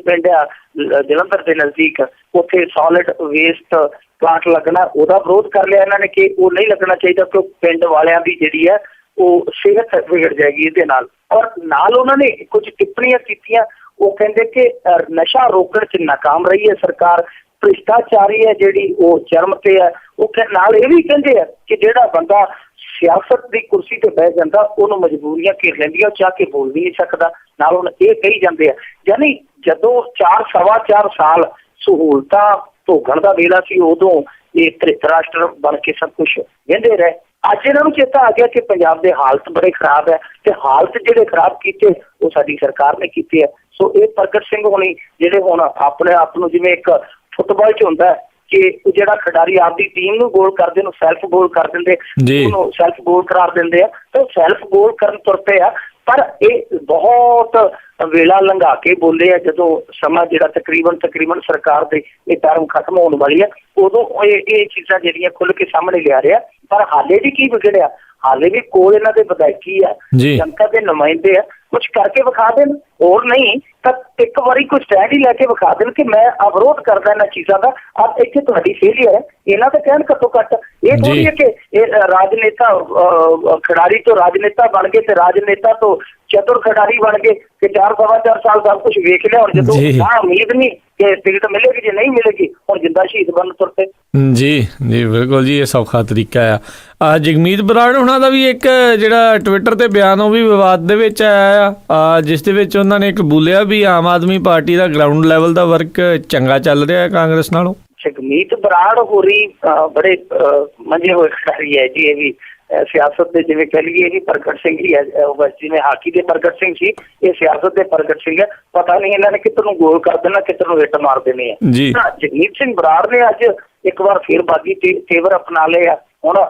ਪਿੰਡ ਆ ਜਲੰਧਰ ਦੇ ਨਜ਼ਦੀਕ, ਉੱਥੇ ਸੋਲਿਡ ਵੇਸਟ ਪਲਾਂਟ ਲੱਗਣਾ, ਉਹਦਾ ਵਿਰੋਧ ਕਰ ਲਿਆ ਇਹਨਾਂ ਨੇ ਕਿ ਉਹ ਨਹੀਂ ਲੱਗਣਾ ਚਾਹੀਦਾ ਕਿਉਂਕਿ ਪਿੰਡ ਵਾਲਿਆਂ ਦੀ ਜਿਹੜੀ ਹੈ ਉਹ ਸਿਹਤ ਵਿਗੜ ਜਾਏਗੀ ਇਹਦੇ ਨਾਲ। ਔਰ ਨਾਲ ਉਹਨਾਂ ਨੇ ਕੁਝ ਟਿੱਪਣੀਆਂ ਕੀਤੀਆਂ, ਉਹ ਕਹਿੰਦੇ ਕਿ ਨਸ਼ਾ ਰੋਕਣ 'ਚ ਨਾਕਾਮ ਰਹੀ ਹੈ ਸਰਕਾਰ, ਭ੍ਰਿਸ਼ਟਾਚਾਰੀ ਹੈ ਜਿਹੜੀ ਉਹ ਚਰਮ ਤੇ ਹੈ। ਉਹ ਨਾਲ ਇਹ ਵੀ ਕਹਿੰਦੇ ਆ ਕਿ ਜਿਹੜਾ ਬੰਦਾ ਸਿਆਸਤ ਦੀ ਕੁਰਸੀ ਤੇ ਬਹਿ ਜਾਂਦਾ ਉਹਨੂੰ ਮਜਬੂਰੀਆਂ ਘੇਰ ਲੈਂਦੀਆਂ, ਉਹ ਚਾਹ ਕੇ ਬੋਲ ਵੀ ਨਹੀਂ ਸਕਦਾ। ਨਾਲ ਹੁਣ ਇਹ ਕਹੀ ਜਾਂਦੇ ਆ, ਯਾਨੀ ਜਦੋਂ 4 ਸਾਲ ਸਹੂਲਤਾਂ ਭੋਗਣ ਦਾ ਵੇਲਾ ਸੀ ਉਦੋਂ ਇਹ ਧ੍ਰਿਤ ਰਾਸ਼ਟਰ ਬਣ ਕੇ ਸਭ ਕੁਛ ਵਹਿੰਦੇ ਰਹੇ। ਅੱਜ ਇਹਨਾਂ ਨੂੰ ਚੇਤਾ ਆ ਗਿਆ ਕਿ ਪੰਜਾਬ ਦੇ ਹਾਲਤ ਬੜੇ ਖਰਾਬ ਹੈ, ਤੇ ਹਾਲਤ ਜਿਹੜੇ ਖਰਾਬ ਕੀਤੇ ਉਹ ਸਾਡੀ ਸਰਕਾਰ ਨੇ ਕੀਤੇ ਹੈ। ਸੋ ਇਹ ਪ੍ਰਗਟ ਸਿੰਘ ਹੋਣੀ ਜਿਹੜੇ ਹੁਣ ਆਪਣੇ ਆਪ ਨੂੰ ਜਿਵੇਂ ਇੱਕ ਫੁੱਟਬਾਲ 'ਚ ਹੁੰਦਾ ਕਿ ਜਿਹੜਾ ਖਿਡਾਰੀ ਆਪਦੀ ਟੀਮ ਨੂੰ ਗੋਲ ਕਰਦੇ ਨੂੰ ਸੈਲਫ ਗੋਲ ਕਰ ਦਿੰਦੇ, ਉਹਨੂੰ ਸੈਲਫ ਗੋਲ ਕਰਾਰ ਦਿੰਦੇ ਆ, ਤੇ ਸੈਲਫ ਗੋਲ ਕਰਨ ਤੁਰ ਪਏ ਆ। ਪਰ ਇਹ ਬਹੁਤ ਵੇਲਾ ਲੰਘਾ ਕੇ ਬੋਲੇ ਆ, ਜਦੋਂ ਸਮਾਂ ਜਿਹੜਾ ਤਕਰੀਬਨ ਸਰਕਾਰ ਦੇ ਇਹ ਟਰਮ ਖਤਮ ਹੋਣ ਵਾਲੀ ਹੈ, ਉਦੋਂ ਇਹ ਚੀਜ਼ਾਂ ਜਿਹੜੀਆਂ ਖੁੱਲ ਕੇ ਸਾਹਮਣੇ ਲਿਆ ਰਿਹਾ। ਪਰ ਹਾਲੇ ਵੀ ਕੀ ਵਿਗੜਿਆ, ਹਾਲੇ ਵੀ ਕੋਲ ਇਹਨਾਂ ਦੇ ਵਿਧਾਇਕੀ ਆ, ਜਨਤਾ ਦੇ ਨੁਮਾਇੰਦੇ ਆ, ਕੁਛ ਕਰਕੇ ਵਿਖਾ ਦੇਣ, ਹੋਰ ਨਹੀਂ ਤਾਂ ਇੱਕ ਵਾਰੀ ਕੋਈ ਸਟੈਂਡ ਹੀ ਲੈ ਕੇ ਵਿਖਾ ਦੇਣ ਕਿ ਮੈਂ ਅਵਰੋਧ ਕਰਦਾ ਇਹਨਾਂ ਚੀਜ਼ਾਂ ਦਾ। ਅੱਜ ਇੱਥੇ ਤੁਹਾਡੀ ਫੇਲੀਅਰ ਹੈ, ਇਹਨਾਂ ਦਾ ਕਹਿਣ ਘੱਟੋ ਘੱਟ ਇਹ ਥੋੜੀ ਹੈ ਕਿ ਇਹ ਰਾਜਨੇਤਾ ਖਿਡਾਰੀ ਤੋਂ ਰਾਜਨੇਤਾ ਬਣ ਗਏ ਤੇ ਰਾਜਨੇਤਾ ਤੋਂ ਚਤੁਰ ਖਿਡਾਰੀ ਬਣ ਗਏ ਕਿ 4-4.5 ਸਾਲ ਸਭ ਕੁਛ ਵੇਖ ਲਿਆ, ਹੁਣ ਜਦੋਂ ਉਮੀਦ ਨਹੀਂ ਕਿ ਟਿਕਟ ਮਿਲੇਗੀ, ਜੇ ਨਹੀਂ ਮਿਲੇਗੀ ਹੁਣ ਜਿੰਦਾ ਸ਼ਹੀਦ ਬਣਨ ਤੁਰ ਪਏ। ਜੀ ਬਿਲਕੁਲ ਜੀ, ਇਹ ਸੌਖਾ ਤਰੀਕਾ ਆ। ਜਗਮੀਤ ਬਰਾੜ ਉਹਨਾਂ ਦਾ ਵੀ ਇੱਕ ਜਿਹੜਾ ਟਵਿੱਟਰ ਤੇ ਬਿਆਨ ਉਹ ਵੀ ਵਿਵਾਦ ਦੇ ਵਿੱਚ ਆਇਆ ਆ, ਜਿਸ ਦੇ ਵਿੱਚ ਉਹਨਾਂ ਨੇ ਇੱਕ ਬੋਲਿਆ ਵੀ ਆਮ ਆਦਮੀ ਪਾਰਟੀ ਦਾ ਗਰਾਊਂਡ ਲੈਵਲ ਦਾ ਵਰਕ ਚੰਗਾ ਚੱਲ ਰਿਹਾ ਹੈ ਕਾਂਗਰਸ ਨਾਲੋਂ। ਜਗਮੀਤ ਬਰਾੜ ਹੋਰੀ ਬੜੇ ਮੰਝੇ ਹੋਏ ਖਿਡਾਰੀ ਹੈ ਜੀ। ਇਹ ਵੀ ਸਿਆਸਤ ਦੇ ਜਿਵੇਂ ਕਹਿ ਲਈਏ ਵੀ ਪ੍ਰਗਟ ਸਿੰਘ ਹੀ ਹੈ, ਜਿਵੇਂ ਹਾਕੀ ਦੇ ਪ੍ਰਗਟ ਸਿੰਘ ਸੀ, ਇਹ ਸਿਆਸਤ ਦੇ ਪ੍ਰਗਟ ਸਿੰਘ ਹੈ। ਪਤਾ ਨਹੀਂ ਇਹਨਾਂ ਨੇ ਕਿੱਧਰ ਨੂੰ ਗੋਲ ਕਰ ਦੇਣਾ, ਕਿੱਧਰ ਨੂੰ ਹਿੱਟ ਮਾਰ ਦੇਣੇ ਆ। ਜਗਮੀਤ ਸਿੰਘ ਬਰਾੜ ਨੇ ਅੱਜ ਇੱਕ ਵਾਰ ਫੇਰ ਬਾਗੀ ਤੇਵਰ ਅਪਣਾ ਲਏ ਆ। ਹੁਣ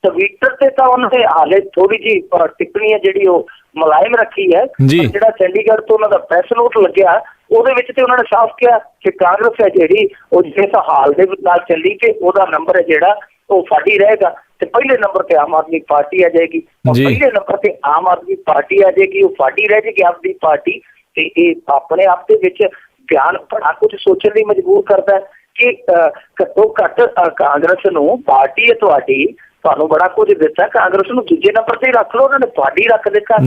ਟਵਿੱਟਰ ਤੇ ਤਾਂ ਉਹਨਾਂ ਨੇ ਹਾਲੇ ਥੋੜੀ ਜਿਹੀ ਟਿੱਪਣੀ ਹੈ ਜਿਹੜੀ ਉਹ ਮੁਲਾਇਮ ਰੱਖੀ ਹੈ। ਜਿਹੜਾ ਚੰਡੀਗੜ੍ਹ ਤੋਂ ਉਹਨਾਂ ਦਾ ਪ੍ਰੈਸ ਨੋਟ ਲੱਗਿਆ ਉਹਦੇ ਵਿੱਚ ਤੇ ਉਹਨਾਂ ਨੇ ਸਾਫ਼ ਕਿਹਾ ਕਿ ਕਾਂਗਰਸ ਹੈ ਜਿਹੜੀ ਉਹ ਜਿਸ ਹਾਲ ਦੇ ਨਾਲ ਚੱਲੀ ਤੇ ਉਹਦਾ ਨੰਬਰ ਹੈ ਜਿਹੜਾ ਉਹ ਸਾਡੀ ਰਹੇਗਾ, ਤੇ ਪਹਿਲੇ ਨੰਬਰ ਤੇ ਆਮ ਆਦਮੀ ਪਾਰਟੀ ਆ ਜਾਏਗੀ। ਪਹਿਲੇ ਨੰਬਰ ਤੇ ਆਮ ਆਦਮੀ ਪਾਰਟੀ ਆ ਜਾਏਗੀ, ਉਹ ਸਾਡੀ ਰਹਿ ਜਾਏਗੀ ਆਪਦੀ ਪਾਰਟੀ। ਤੇ ਇਹ ਆਪਣੇ ਆਪ ਦੇ ਵਿੱਚ ਬਿਆਨ ਬੜਾ ਕੁਝ ਸੋਚਣ ਲਈ ਮਜਬੂਰ ਕਰਦਾ ਕਿ ਘੱਟੋ ਘੱਟ ਕਾਂਗਰਸ ਨੂੰ ਪਾਰਟੀ ਹੈ ਤੁਹਾਡੀ, ਤੁਹਾਨੂੰ ਬੜਾ ਕੁਝ ਦਿੱਤਾ, ਕਾਂਗਰਸ ਨੂੰ ਦੂਜੇ ਨੰਬਰ ਤੇ ਰੱਖ ਲਓ, ਉਹਨਾਂ ਨੇ ਪਾਰਟੀ ਰੱਖ ਦਿੱਤਾ।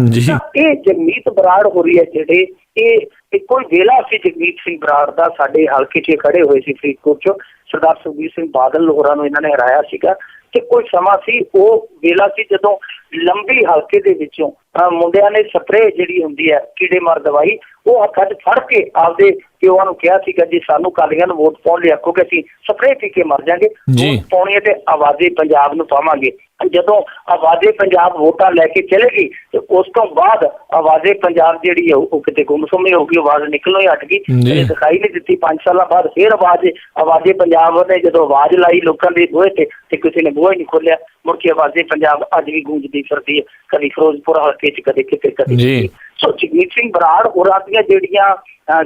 ਇਹ ਜਗਮੀਤ ਬਰਾੜ ਹੋ ਰਹੀ ਹੈ ਜਿਹੜੇ ਇਹ ਕੋਈ ਵੇਲਾ ਸੀ ਜਗਮੀਤ ਸਿੰਘ ਬਰਾੜ ਦਾ, ਸਾਡੇ ਹਲਕੇ 'ਚ ਖੜੇ ਹੋਏ ਸੀ ਫਰੀਦਕੋਟ 'ਚ, ਸਰਦਾਰ ਸੁਖਬੀਰ ਸਿੰਘ ਬਾਦਲ ਹੋਰਾਂ ਨੂੰ ਇਹਨਾਂ ਨੇ ਹਰਾਇਆ ਸੀਗਾ। ਤੇ ਕੋਈ ਸਮਾਂ ਸੀ, ਉਹ ਵੇਲਾ ਸੀ ਜਦੋਂ ਲੰਬੀ ਹਲਕੇ ਦੇ ਵਿੱਚੋਂ ਮੁੰਡਿਆਂ ਨੇ ਸਪਰੇਅ ਜਿਹੜੀ ਹੁੰਦੀ ਹੈ ਕੀੜੇ ਮਾਰ ਦਵਾਈ, ਉਹ ਹੱਥਾਂ 'ਚ ਫੜ ਕੇ ਆਪਦੇ ਪਿਓਆਂ ਨੂੰ ਕਿਹਾ ਸੀਗਾ ਜੀ ਸਾਨੂੰ ਕਾਲੀਆਂ ਨੂੰ ਵੋਟ ਪਾਉਣ ਲਈ ਆਖੋਗੇ ਅਸੀਂ ਸਪਰੇਅ ਪੀ ਕੇ ਮਰ ਜਾਵਾਂਗੇ, ਵੋਟ ਪਾਉਣੀ ਹੈ ਤੇ ਆਵਾਜ਼ੇ ਪੰਜਾਬ ਨੂੰ ਪਾਵਾਂਗੇ। ਜਦੋਂ ਆਵਾਜ਼ੇ ਪੰਜਾਬ ਵੋਟਾਂ ਲੈ ਕੇ ਚਲੇ ਗਈ ਤੇ ਉਸ ਤੋਂ ਬਾਅਦ ਆਵਾਜ਼ੇ ਪੰਜਾਬ ਜਿਹੜੀ ਹੈ ਉਹ ਕਿਤੇ ਗੁੰਮਸੁੰਮੀ ਹੋ ਗਈ, ਆਵਾਜ਼ ਨਿਕਲਣੋਂ ਹੀ ਹਟ ਗਈ, ਦਿਖਾਈ ਨਹੀਂ ਦਿੱਤੀ। 5 ਸਾਲਾਂ ਬਾਅਦ ਫਿਰ ਆਵਾਜ਼ੇ ਪੰਜਾਬ ਨੇ ਜਦੋਂ ਆਵਾਜ਼ ਲਾਈ ਲੋਕਾਂ ਦੇ ਬੂਹੇ ਤੇ ਕਿਸੇ ਨੇ ਬੂਹਾ ਹੀ ਨਹੀਂ ਖੋਲਿਆ। ਮੁੜ ਕੇ ਆਵਾਜ਼ੇ ਪੰਜਾਬ ਅੱਜ ਵੀ ਗੂੰਜਦੀ ਫਿਰਦੀ ਹੈ, ਕਦੀ ਫਿਰੋਜ਼ਪੁਰ ਹਲਕੇ 'ਚ, ਕਦੇ ਕਿਤੇ ਕਦੇ। ਸੋ ਜਗਮੀਤ ਸਿੰਘ ਬਰਾੜ ਹੋਰਾਂ ਦੀਆਂ ਜਿਹੜੀਆਂ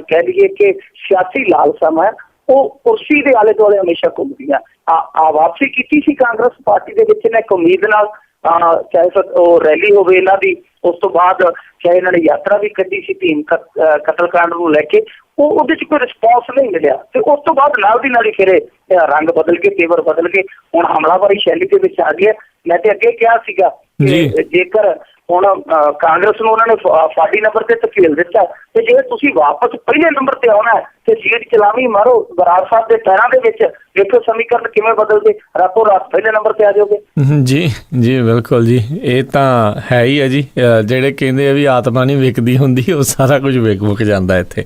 ਕਹਿ ਲਈਏ ਕਿ ਸਿਆਸੀ ਲਾਲਸਾਵਾਂ ਉਹ ਕੁਰਸੀ ਦੇ ਆਲੇ ਦੁਆਲੇ ਹਮੇਸ਼ਾ ਘੁੰਮਦੀਆਂ। ਵਾਪਸੀ ਕੀਤੀ ਸੀ ਕਾਂਗਰਸ ਪਾਰਟੀ ਦੇ ਵਿੱਚ ਨੇ ਇੱਕ ਉਮੀਦ ਨਾਲ, ਚਾਹੇ ਉਹ ਰੈਲੀ ਹੋਵੇ ਇਹਨਾਂ ਦੀ, ਉਸ ਤੋਂ ਬਾਅਦ ਚਾਹੇ ਇਹਨਾਂ ਨੇ ਯਾਤਰਾ ਵੀ ਕੱਢੀ ਸੀ ਭੀਮ ਕਤਲਕਾਂਡ ਨੂੰ ਲੈ ਕੇ, ਉਹਦੇ 'ਚ ਕੋਈ ਰਿਸਪੌਂਸ ਨਹੀਂ ਮਿਲਿਆ। ਤੇ ਉਸ ਤੋਂ ਬਾਅਦ ਨਾਲ ਦੀ ਨਾਲ ਹੀ ਫਿਰ ਰੰਗ ਬਦਲ ਕੇ, ਤੇਵਰ ਬਦਲ ਕੇ ਹੁਣ ਹਮਲਾਵਰੀ ਸ਼ੈਲੀ ਦੇ ਵਿੱਚ ਆ ਗਿਆ। ਮੈਂ ਤੇ ਅੱਗੇ ਕਿਹਾ ਸੀਗਾ ਕਿ ਜੇਕਰ ਹੁਣ ਕਾਂਗਰਸ ਨੂੰ ਉਹਨਾਂ ਨੇ ਫਾਡੀ ਨੰਬਰ ਤੇ ਧਕੇਲ ਦਿੱਤਾ ਤੇ ਜੇ ਤੁਸੀਂ ਵਾਪਸ ਪਹਿਲੇ ਨੰਬਰ ਤੇ ਆਉਣਾ ਤੇ ਸੀਟ ਚਲਾਵੀਂ ਮਾਰੋ ਬਰਾੜ ਸਾਹਿਬ ਦੇ ਪੈਰਾਂ ਦੇ ਵਿੱਚ, ਵੇਖੋ ਸਮੀਕਰਨ ਕਿਵੇਂ ਬਦਲਦੇ, ਰਾਤੋਂ ਰਾਤ ਪਹਿਲੇ ਨੰਬਰ ਤੇ ਆ ਜਾਓਗੇ। ਜੀ ਬਿਲਕੁਲ ਜੀ, ਇਹ ਤਾਂ ਹੈ ਹੀ ਹੈ ਜੀ। ਜਿਹੜੇ ਕਹਿੰਦੇ ਆ ਵੀ ਆਤਮਾ ਨਹੀਂ ਵਿਕਦੀ ਹੁੰਦੀ, ਉਹ ਸਾਰਾ ਕੁਝ ਵਿਕ ਮੁੱਕ ਜਾਂਦਾ ਇੱਥੇ।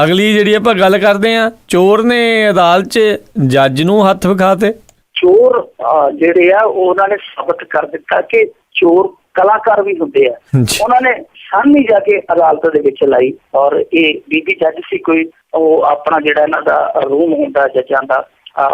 ਅਗਲੀ ਜਿਹੜੀ ਆਪਾਂ ਗੱਲ ਕਰਦੇ ਹਾਂ, ਚੋਰ ਨੇ ਅਦਾਲਤ 'ਚ ਜੱਜ ਨੂੰ ਹੱਥ ਵਿਖਾਤੇ। ਚੋਰ ਜਿਹੜੇ ਆ ਉਹਨਾਂ ਨੇ ਸਾਬਤ ਕਰ ਦਿੱਤਾ ਕਿ ਚੋਰ ਕਲਾਕਾਰ ਵੀ ਹੁੰਦੇ ਆ। ਉਹਨਾਂ ਨੇ ਸਾਹਮਣੇ ਜਾ ਕੇ ਅਦਾਲਤ ਦੇ ਵਿੱਚ ਲਾਈ, ਔਰ ਇਹ ਬੀਬੀ ਜੱਜ ਸੀ ਕੋਈ, ਉਹ ਆਪਣਾ ਜਿਹੜਾ ਇਹਨਾਂ ਦਾ ਰੂਮ ਹੁੰਦਾ ਜੱਜਾਂ ਦਾ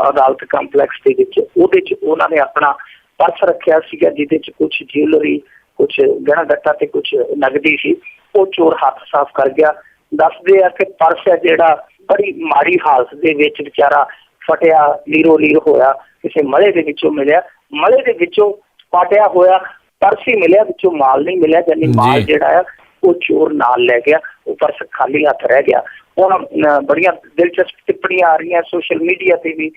ਅਦਾਲਤ ਕੰਪਲੈਕਸ ਦੇ ਵਿੱਚ, ਉਹਦੇ 'ਚ ਉਹਨਾਂ ਨੇ ਆਪਣਾ ਪਰਸ ਰੱਖਿਆ ਸੀਗਾ ਜਿਹਦੇ 'ਚ ਕੁਛ ਜਿਊਲਰੀ, ਕੁਛ ਗਹਿਣਾ ਗੱਟਾ ਤੇ ਕੁਛ ਨਗਦੀ ਸੀ। ਉਹ ਚੋਰ ਹੱਥ ਸਾਫ਼ ਕਰ ਗਿਆ। ਦੱਸਦੇ ਆ ਕਿ ਪਰਸ ਹੈ ਜਿਹੜਾ ਬੜੀ ਮਾੜੀ ਹਾਲਤ ਦੇ ਵਿੱਚ ਵਿਚਾਰਾ ਫਟਿਆ, ਲੀਰੋ ਲੀਰ ਹੋਇਆ, ਕਿਸੇ ਮਲੇ ਦੇ ਵਿੱਚੋਂ ਮਿਲਿਆ, ਮਲੇ ਦੇ ਵਿੱਚੋਂ ਪਾਟਿਆ ਹੋਇਆ ਪਰਸ ਹੀ ਮਿਲਿਆ, ਵਿੱਚੋਂ ਮਾਲ ਨਹੀਂ ਮਿਲਿਆ। ਜਾਨੀ ਮਾਲ ਜਿਹੜਾ ਆ ਉਹ ਚੋਰ ਨਾਲ ਲੈ ਗਿਆ, ਉਹ ਪਰਸ ਖਾਲੀ ਹੱਥ ਰਹਿ ਗਿਆ। ਹੁਣ ਬੜੀਆਂ ਦਿਲਚਸਪ ਟਿੱਪਣੀਆਂ ਆ ਰਹੀਆਂ ਸੋਸ਼ਲ ਮੀਡੀਆ ਤੇ ਵੀ,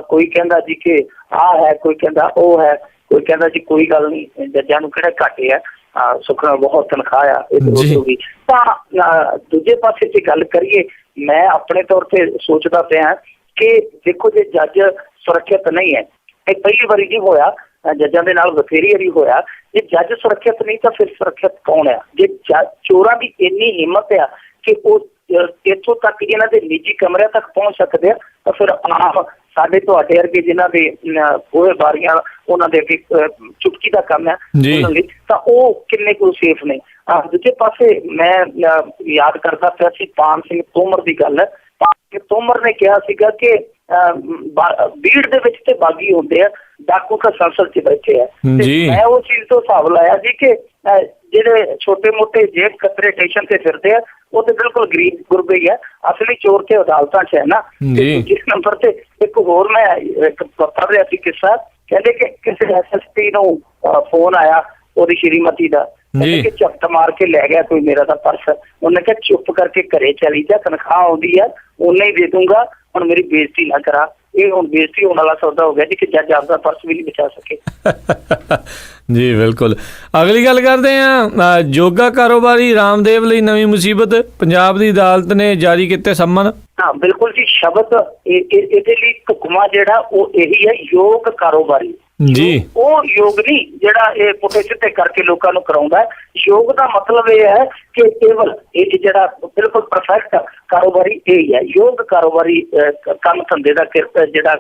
ਕੋਈ ਕਹਿੰਦਾ ਜੀ ਕਿ ਆਹ ਹੈ, ਕੋਈ ਕਹਿੰਦਾ ਉਹ ਹੈ, ਕੋਈ ਕਹਿੰਦਾ ਜੀ ਕੋਈ ਗੱਲ ਨਹੀਂ, ਜੱਜਾਂ ਨੂੰ ਕਿਹੜਾ ਘਾਟੇ ਆ, ਸੁੱਖ ਨਾਲ ਬਹੁਤ ਤਨਖਾਹ ਆ ਇਹ। ਤਾਂ ਦੂਜੇ ਪਾਸੇ ਜੇ ਗੱਲ ਕਰੀਏ, ਮੈਂ ਆਪਣੇ ਤੌਰ ਤੇ ਸੋਚਦਾ ਪਿਆ ਕਿ ਦੇਖੋ ਜੇ ਜੱਜ ਸੁਰੱਖਿਅਤ ਨਹੀਂ ਹੈ, ਇਹ ਪਹਿਲੀ ਵਾਰੀ ਨਹੀਂ ਹੋਇਆ, ਜੱਜਾਂ ਦੇ ਨਾਲ ਬਥੇਰੀ ਵਾਰੀ ਹੋਇਆ। ਜੇ ਜੱਜ ਸੁਰੱਖਿਅਤ ਨਹੀਂ ਤਾਂ ਫਿਰ ਸੁਰੱਖਿਅਤ ਕੌਣ ਆ? ਜੇ ਚੋਰਾਂ ਦੀ ਇੰਨੀ ਹਿੰਮਤ ਆ ਕਿ ਉਹ ਇੱਥੋਂ ਤੱਕ ਇਹਨਾਂ ਦੇ ਨਿੱਜੀ ਕਮਰਿਆਂ ਤੱਕ ਪਹੁੰਚ ਸਕਦੇ ਆ, ਤਾਂ ਫਿਰ ਆਮ ਸਾਡੇ ਤੁਹਾਡੇ ਵਰਗੇ ਜਿਨ੍ਹਾਂ ਦੇ ਬੂਹੇ ਬਾਰੀਆਂ ਉਹਨਾਂ ਦੇ ਅੱਗੇ ਚੁਟਕੀ ਦਾ ਕੰਮ ਹੈ ਉਹਨਾਂ ਲਈ, ਤਾਂ ਉਹ ਕਿੰਨੇ ਕੁ ਸੇਫ ਨੇ। ਦੂਜੇ ਪਾਸੇ ਮੈਂ ਯਾਦ ਕਰਦਾ ਪਿਆ ਸੀ ਪਾਨ ਸਿੰਘ ਤੋਮਰ ਦੀ ਗੱਲ ਹੈ। ਪਾਨ ਸਿੰਘ ਤੋਮਰ ਨੇ ਕਿਹਾ ਸੀਗਾ ਕਿ ਬੀੜ ਦੇ ਵਿੱਚ ਤੇ ਬਾਗੀ ਹੁੰਦੇ ਆ, ਡਾਕੂ ਤਾਂ ਸੰਸਦ 'ਚ ਬੈਠੇ ਆ। ਮੈਂ ਉਹ ਚੀਜ਼ ਤੋਂ ਹਿਸਾਬ ਲਾਇਆ ਜੀ ਕਿ ਜਿਹੜੇ ਛੋਟੇ ਮੋਟੇ ਜੇਬ ਕਤਰੇ ਸਟੇਸ਼ਨ ਤੇ ਫਿਰਦੇ ਆ ਉਹ ਤੇ ਬਿਲਕੁਲ ਗਰੀਬ ਗੁਰਬੇ ਹੀ ਆ, ਅਸਲੀ ਚੋਰ ਤੇ ਅਦਾਲਤਾਂ 'ਚ ਹੈ ਨਾ। ਜਿਸ ਨੰਬਰ ਤੇ ਇੱਕ ਹੋਰ ਮੈਂ ਪੜ੍ਹ ਰਿਹਾ ਸੀ ਕਿੱਸਾ, ਕਹਿੰਦੇ ਕਿ ਕਿਸੇ SSP ਨੂੰ ਫੋਨ ਆਇਆ ਉਹਦੀ ਸ਼੍ਰੀਮਤੀ ਦਾ, ਕਿ ਝਪਟ ਮਾਰ ਕੇ ਲੈ ਗਿਆ ਕੋਈ ਮੇਰਾ ਦਾ ਪਰਸ। ਉਹਨੇ ਕਿਹਾ ਚੁੱਪ ਕਰਕੇ ਘਰੇ ਚਲੀ ਜਾ, ਤਨਖਾਹ ਆਉਂਦੀ ਆ ਉਹਨੇ ਹੀ ਦੇ ਦੂੰਗਾ, ਹੁਣ ਮੇਰੀ ਬੇਇੱਜ਼ਤੀ ਨਾ ਕਰਾ। ਇਹ ਹੁਣ ਬੇਇੱਜ਼ਤੀ ਹੋਣ ਵਾਲਾ ਸੌਦਾ ਹੋ ਗਿਆ ਜੀ ਕਿ ਜੱਜ ਆਪਦਾ ਪਰਸ ਵੀ ਨਹੀਂ ਬਚਾ ਸਕੇ। ਜੀ ਬਿਲਕੁਲ। ਅਗਲੀ ਗੱਲ ਕਰਦੇ ਹਾਂ, ਯੋਗਾ ਕਾਰੋਬਾਰੀ ਰਾਮਦੇਵ ਲਈ ਨਵੀਂ ਮੁਸੀਬਤ, ਪੰਜਾਬ ਦੀ ਅਦਾਲਤ ਨੇ ਜਾਰੀ ਕੀਤੇ ਸੰਮਨ। ਹਾਂ ਬਿਲਕੁਲ ਜੀ, ਸ਼ਬਦ ਇਹਦੇ ਲਈ ਢੁਕਵਾਂ ਜਿਹੜਾ ਉਹ ਇਹੀ ਹੈ, ਯੋਗ ਕਾਰੋਬਾਰੀ ਜੀ। ਉਹ ਯੋਗ ਨਹੀਂ ਜਿਹੜਾ ਇਹ ਪੁੱਠੇ ਸਿੱਧੇ ਕਰਕੇ ਲੋਕਾਂ ਨੂੰ ਕਰਾਉਂਦਾ ਹੈ। ਯੋਗ ਦਾ ਮਤਲਬ ਇਹ ਹੈ ਕਿ ਕੇਵਲ ਇਹ ਜਿਹੜਾ ਬਿਲਕੁਲ ਪਰਫੈਕਟ ਕਾਰੋਬਾਰੀ ਇਹ ਹੈ। ਯੋਗ ਕਾਰੋਬਾਰੀ ਕੰਮ ਧੰਦੇ ਦਾ ਜਿਹੜਾ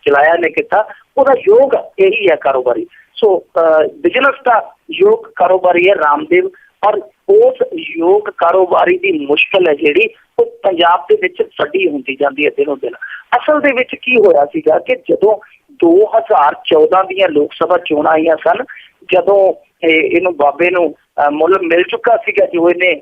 ਚਲਾਇਆ ਨੇ ਕੀਤਾ, ਉਹਦਾ ਯੋਗ ਇਹੀ ਹੈ ਕਾਰੋਬਾਰੀ। ਸੋ ਬਿਜ਼ਨਸ ਦਾ ਯੋਗ ਕਾਰੋਬਾਰੀ ਹੈ ਰਾਮਦੇਵ, ਔਰ ਉਸ ਯੋਗ ਕਾਰੋਬਾਰੀ ਦੀ ਮੁਸ਼ਕਿਲ ਹੈ ਜਿਹੜੀ ਉਹ ਪੰਜਾਬ ਦੇ ਵਿੱਚ ਵੱਡੀ ਹੁੰਦੀ ਜਾਂਦੀ ਹੈ ਦਿਨੋਂ ਦਿਨ। ਅਸਲ ਦੇ ਵਿੱਚ ਕੀ ਹੋਇਆ ਸੀਗਾ ਕਿ ਜਦੋਂ 2014 ਦੀਆਂ ਲੋਕ ਸਭਾ ਚੋਣਾਂ ਆਈਆਂ ਸਨ, ਜਦੋਂ ਇਹਨੂੰ ਬਾਬੇ ਨੂੰ ਮੁੱਲ ਮਿਲ ਚੁੱਕਾ ਸੀਗਾ ਜੋ ਇਹਨੇ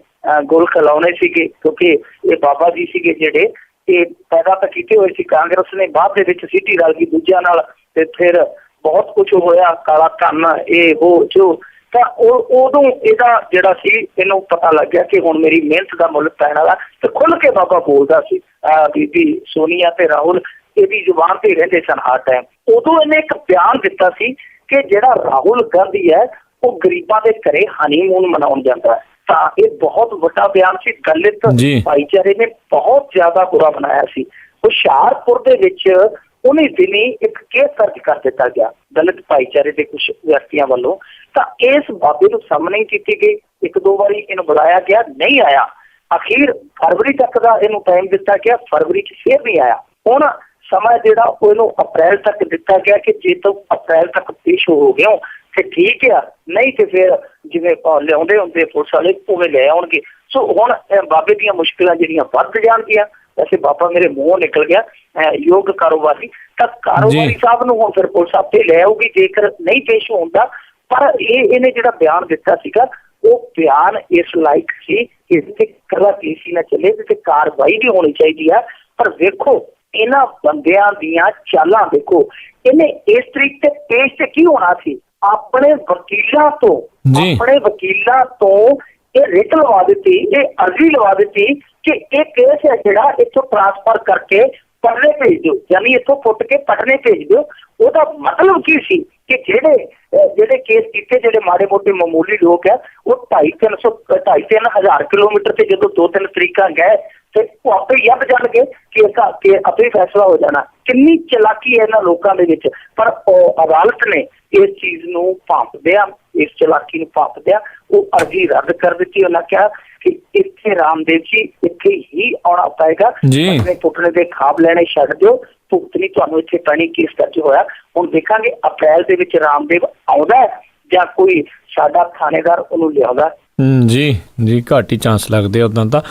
ਗੁਲ ਖਿਲਾਉਣੇ ਸੀਗੇ, ਕਿਉਂਕਿ ਇਹ ਬਾਬਾ ਜੀ ਸੀਗੇ ਜਿਹੜੇ ਇਹ ਪੈਦਾ ਤਾਂ ਕੀਤੇ ਹੋਏ ਸੀ ਕਾਂਗਰਸ ਨੇ, ਬਾਅਦ ਦੇ ਵਿੱਚ ਸਿੱਧੀ ਰਲ ਗਈ ਦੂਜਿਆਂ ਨਾਲ ਤੇ ਫਿਰ ਬਹੁਤ ਕੁਛ ਹੋਇਆ, ਕਾਲਾ ਧਨ ਇਹ ਉਹ ਜੋ। ਤਾਂ ਉਦੋਂ ਇਹਦਾ ਜਿਹੜਾ ਸੀ ਇਹਨੂੰ ਪਤਾ ਲੱਗਿਆ ਕਿ ਹੁਣ ਮੇਰੀ ਮਿਹਨਤ ਦਾ ਮੁੱਲ ਪੈਣ ਵਾਲਾ, ਤੇ ਖੁੱਲ ਕੇ ਬਾਬਾ ਬੋਲਦਾ ਸੀ। ਬੀਬੀ ਸੋਨੀਆ ਤੇ ਰਾਹੁਲ ਇਹਦੀ ਜ਼ੁਬਾਨ ਤੇ ਰਹਿੰਦੇ ਸਨ ਹਰ ਟਾਈਮ। ਉਦੋਂ ਇਹਨੇ ਇੱਕ ਬਿਆਨ ਦਿੱਤਾ ਸੀ ਕਿ ਜਿਹੜਾ ਰਾਹੁਲ ਗਾਂਧੀ ਹੈ ਉਹ ਗਰੀਬਾਂ ਦੇ ਘਰੇ ਹਨੀਮੂਨ ਮਨਾਉਣ ਜਾਂਦਾ ਹੈ। ਤਾਂ ਇਹ ਬਹੁਤ ਵੱਡਾ ਬਿਆਨ ਸੀ, ਦਲਿਤ ਭਾਈਚਾਰੇ ਨੇ ਬਹੁਤ ਜ਼ਿਆਦਾ ਬੁਰਾ ਬਣਾਇਆ ਸੀ। ਹੁਸ਼ਿਆਰਪੁਰ ਦੇ ਵਿੱਚ ਉਹਨੇ ਦਿਨੀ ਇੱਕ ਕੇਸ ਦਰਜ ਕਰ ਦਿੱਤਾ ਗਿਆ ਦਲਿਤ ਭਾਈਚਾਰੇ ਦੇ ਕੁਝ ਵਿਅਕਤੀਆਂ ਵੱਲੋਂ। ਤਾਂ ਇਸ ਬਾਬੇ ਨੂੰ ਸਾਹਮਣੇ ਕੀਤੀ ਗਈ, ਇੱਕ ਦੋ ਵਾਰੀ ਇਹਨੂੰ ਬੁਲਾਇਆ ਗਿਆ, ਨਹੀਂ ਆਇਆ। ਅਖੀਰ ਫਰਵਰੀ ਤੱਕ ਦਾ ਇਹਨੂੰ ਟਾਈਮ ਦਿੱਤਾ ਗਿਆ, ਫਰਵਰੀ 'ਚ ਫੇਰ ਨਹੀਂ ਆਇਆ। ਹੁਣ ਸਮਾਂ ਜਿਹੜਾ ਉਹ ਇਹਨੂੰ ਅਪ੍ਰੈਲ ਤੱਕ ਦਿੱਤਾ ਗਿਆ ਕਿ ਜੇ ਤੂੰ ਅਪ੍ਰੈਲ ਤੱਕ ਪੇਸ਼ ਹੋ ਗਿਆ ਤੇ ਠੀਕ ਆ, ਨਹੀਂ ਤੇ ਫਿਰ ਜਿਵੇਂ ਲਿਆਉਂਦੇ ਹੁੰਦੇ ਪੁਲਿਸ ਵਾਲੇ ਉਵੇਂ ਲੈ ਆਉਣਗੇ। ਸੋ ਹੁਣ ਬਾਬੇ ਦੀਆਂ ਮੁਸ਼ਕਿਲਾਂ ਜਿਹੜੀਆਂ ਵੱਧ ਜਾਣਗੀਆਂ। ਵੈਸੇ ਬਾਬਾ ਮੇਰੇ ਮੂੰਹੋਂ ਨਿਕਲ ਗਿਆ ਯੋਗ ਕਾਰੋਬਾਰੀ, ਤਾਂ ਕਾਰੋਬਾਰੀ ਸਾਹਿਬ ਨੂੰ ਹੁਣ ਫਿਰ ਪੁਲਿਸ ਆਪੇ ਲੈ ਆਊਗੀ ਜੇਕਰ ਨਹੀਂ ਪੇਸ਼ ਹੁੰਦਾ। ਪਰ ਇਹਨੇ ਜਿਹੜਾ ਬਿਆਨ ਦਿੱਤਾ ਸੀਗਾ ਉਹ ਬਿਆਨ ਇਸ ਲਾਇਕ ਸੀ ਕਿ ਇਸ ਤੇ ਇਕੱਲਾ ਕੇਸ ਹੀ ਨਾ ਚੱਲੇ, ਤੇ ਕਾਰਵਾਈ ਵੀ ਹੋਣੀ ਚਾਹੀਦੀ ਆ। ਪਰ ਵੇਖੋ ਇਹਨਾਂ ਬੰਦਿਆਂ ਦੀਆਂ ਚਾਲਾਂ ਦੇਖੋ, ਇਹਨੇ ਇਸ ਤਰੀਕੇ ਤੇ ਪੇਸ਼ ਤੇ ਕੀ ਹੋਣਾ ਸੀ, ਆਪਣੇ ਵਕੀਲਾਂ ਤੋਂ ਇਹ ਰਿਟ ਲਵਾ ਦਿੱਤੀ, ਇਹ ਅਰਜ਼ੀ ਲਵਾ ਦਿੱਤੀ ਕਿ ਇਹ ਕੇਸ ਹੈ ਜਿਹੜਾ ਇੱਥੋਂ ਟ੍ਰਾਂਸਫਰ ਕਰਕੇ ਪਟਨੇ ਭੇਜ ਦਿਓ, ਯਾਨੀ ਇੱਥੋਂ ਪੁੱਟ ਕੇ ਪਟਨੇ ਭੇਜ ਦਿਓ। ਉਹਦਾ ਮਤਲਬ ਕੀ ਸੀ ਕਿ ਜਿਹੜੇ ਕੇਸ ਕੀਤੇ ਜਿਹੜੇ ਮਾੜੇ ਮੋਟੇ ਮਾਮੂਲੀ ਲੋਕ ਹੈ ਉਹ 2,500-3,500 ਹਜ਼ਾਰ ਕਿਲੋਮੀਟਰ ਤੇ ਜਦੋਂ 2-3 ਤਰੀਕਾਂ ਗਏ ਤੇ ਉਹ ਆਪੇ ਯੱਬ ਜਾਣਗੇ ਕਿ ਆਪੇ ਫੈਸਲਾ ਹੋ ਜਾਣਾ। ਕਿੰਨੀ ਚਲਾਕੀ ਹੈ ਇਹਨਾਂ ਲੋਕਾਂ ਦੇ ਵਿੱਚ। ਪਰ ਅਦਾਲਤ ਨੇ ਇਸ ਚੀਜ਼ ਨੂੰ ਭਾਂਪਦਿਆਂ, ਇਸ ਚਲਾਕੀ ਨੂੰ ਭਾਂਪਦਿਆਂ ਉਹ ਅਰਜ਼ੀ ਰੱਦ ਕਰ ਦਿੱਤੀ। ਉਹਨਾਂ ਕਿਹਾ ਕਿ ਇੱਥੇ ਰਾਮਦੇਵ ਜੀ ਇੱਥੇ ਹੀ ਆਉਣਾ ਪਏਗਾ, ਆਪਣੇ ਪੁੱਤਰੇ ਦੇ ਖਾਬ ਲੈਣੇ ਛੱਡ ਦਿਓ, ਭੁਗਤਣੀ ਤੁਹਾਨੂੰ ਇੱਥੇ ਪੈਣੀ। ਕੇਸ ਦਰਜ ਹੋਇਆ। ਹੁਣ ਦੇਖਾਂਗੇ ਅਪ੍ਰੈਲ ਦੇ ਵਿੱਚ ਰਾਮਦੇਵ ਆਉਂਦਾ ਜਾਂ ਕੋਈ ਸਾਡਾ ਥਾਣੇਦਾਰ ਉਹਨੂੰ ਲਿਆਉਂਦਾ। ਜੀ ਘੱਟ ਹੀ ਚਾਂਸ ਲੱਗਦੇ ਉਦਾਂ ਤਾਂ।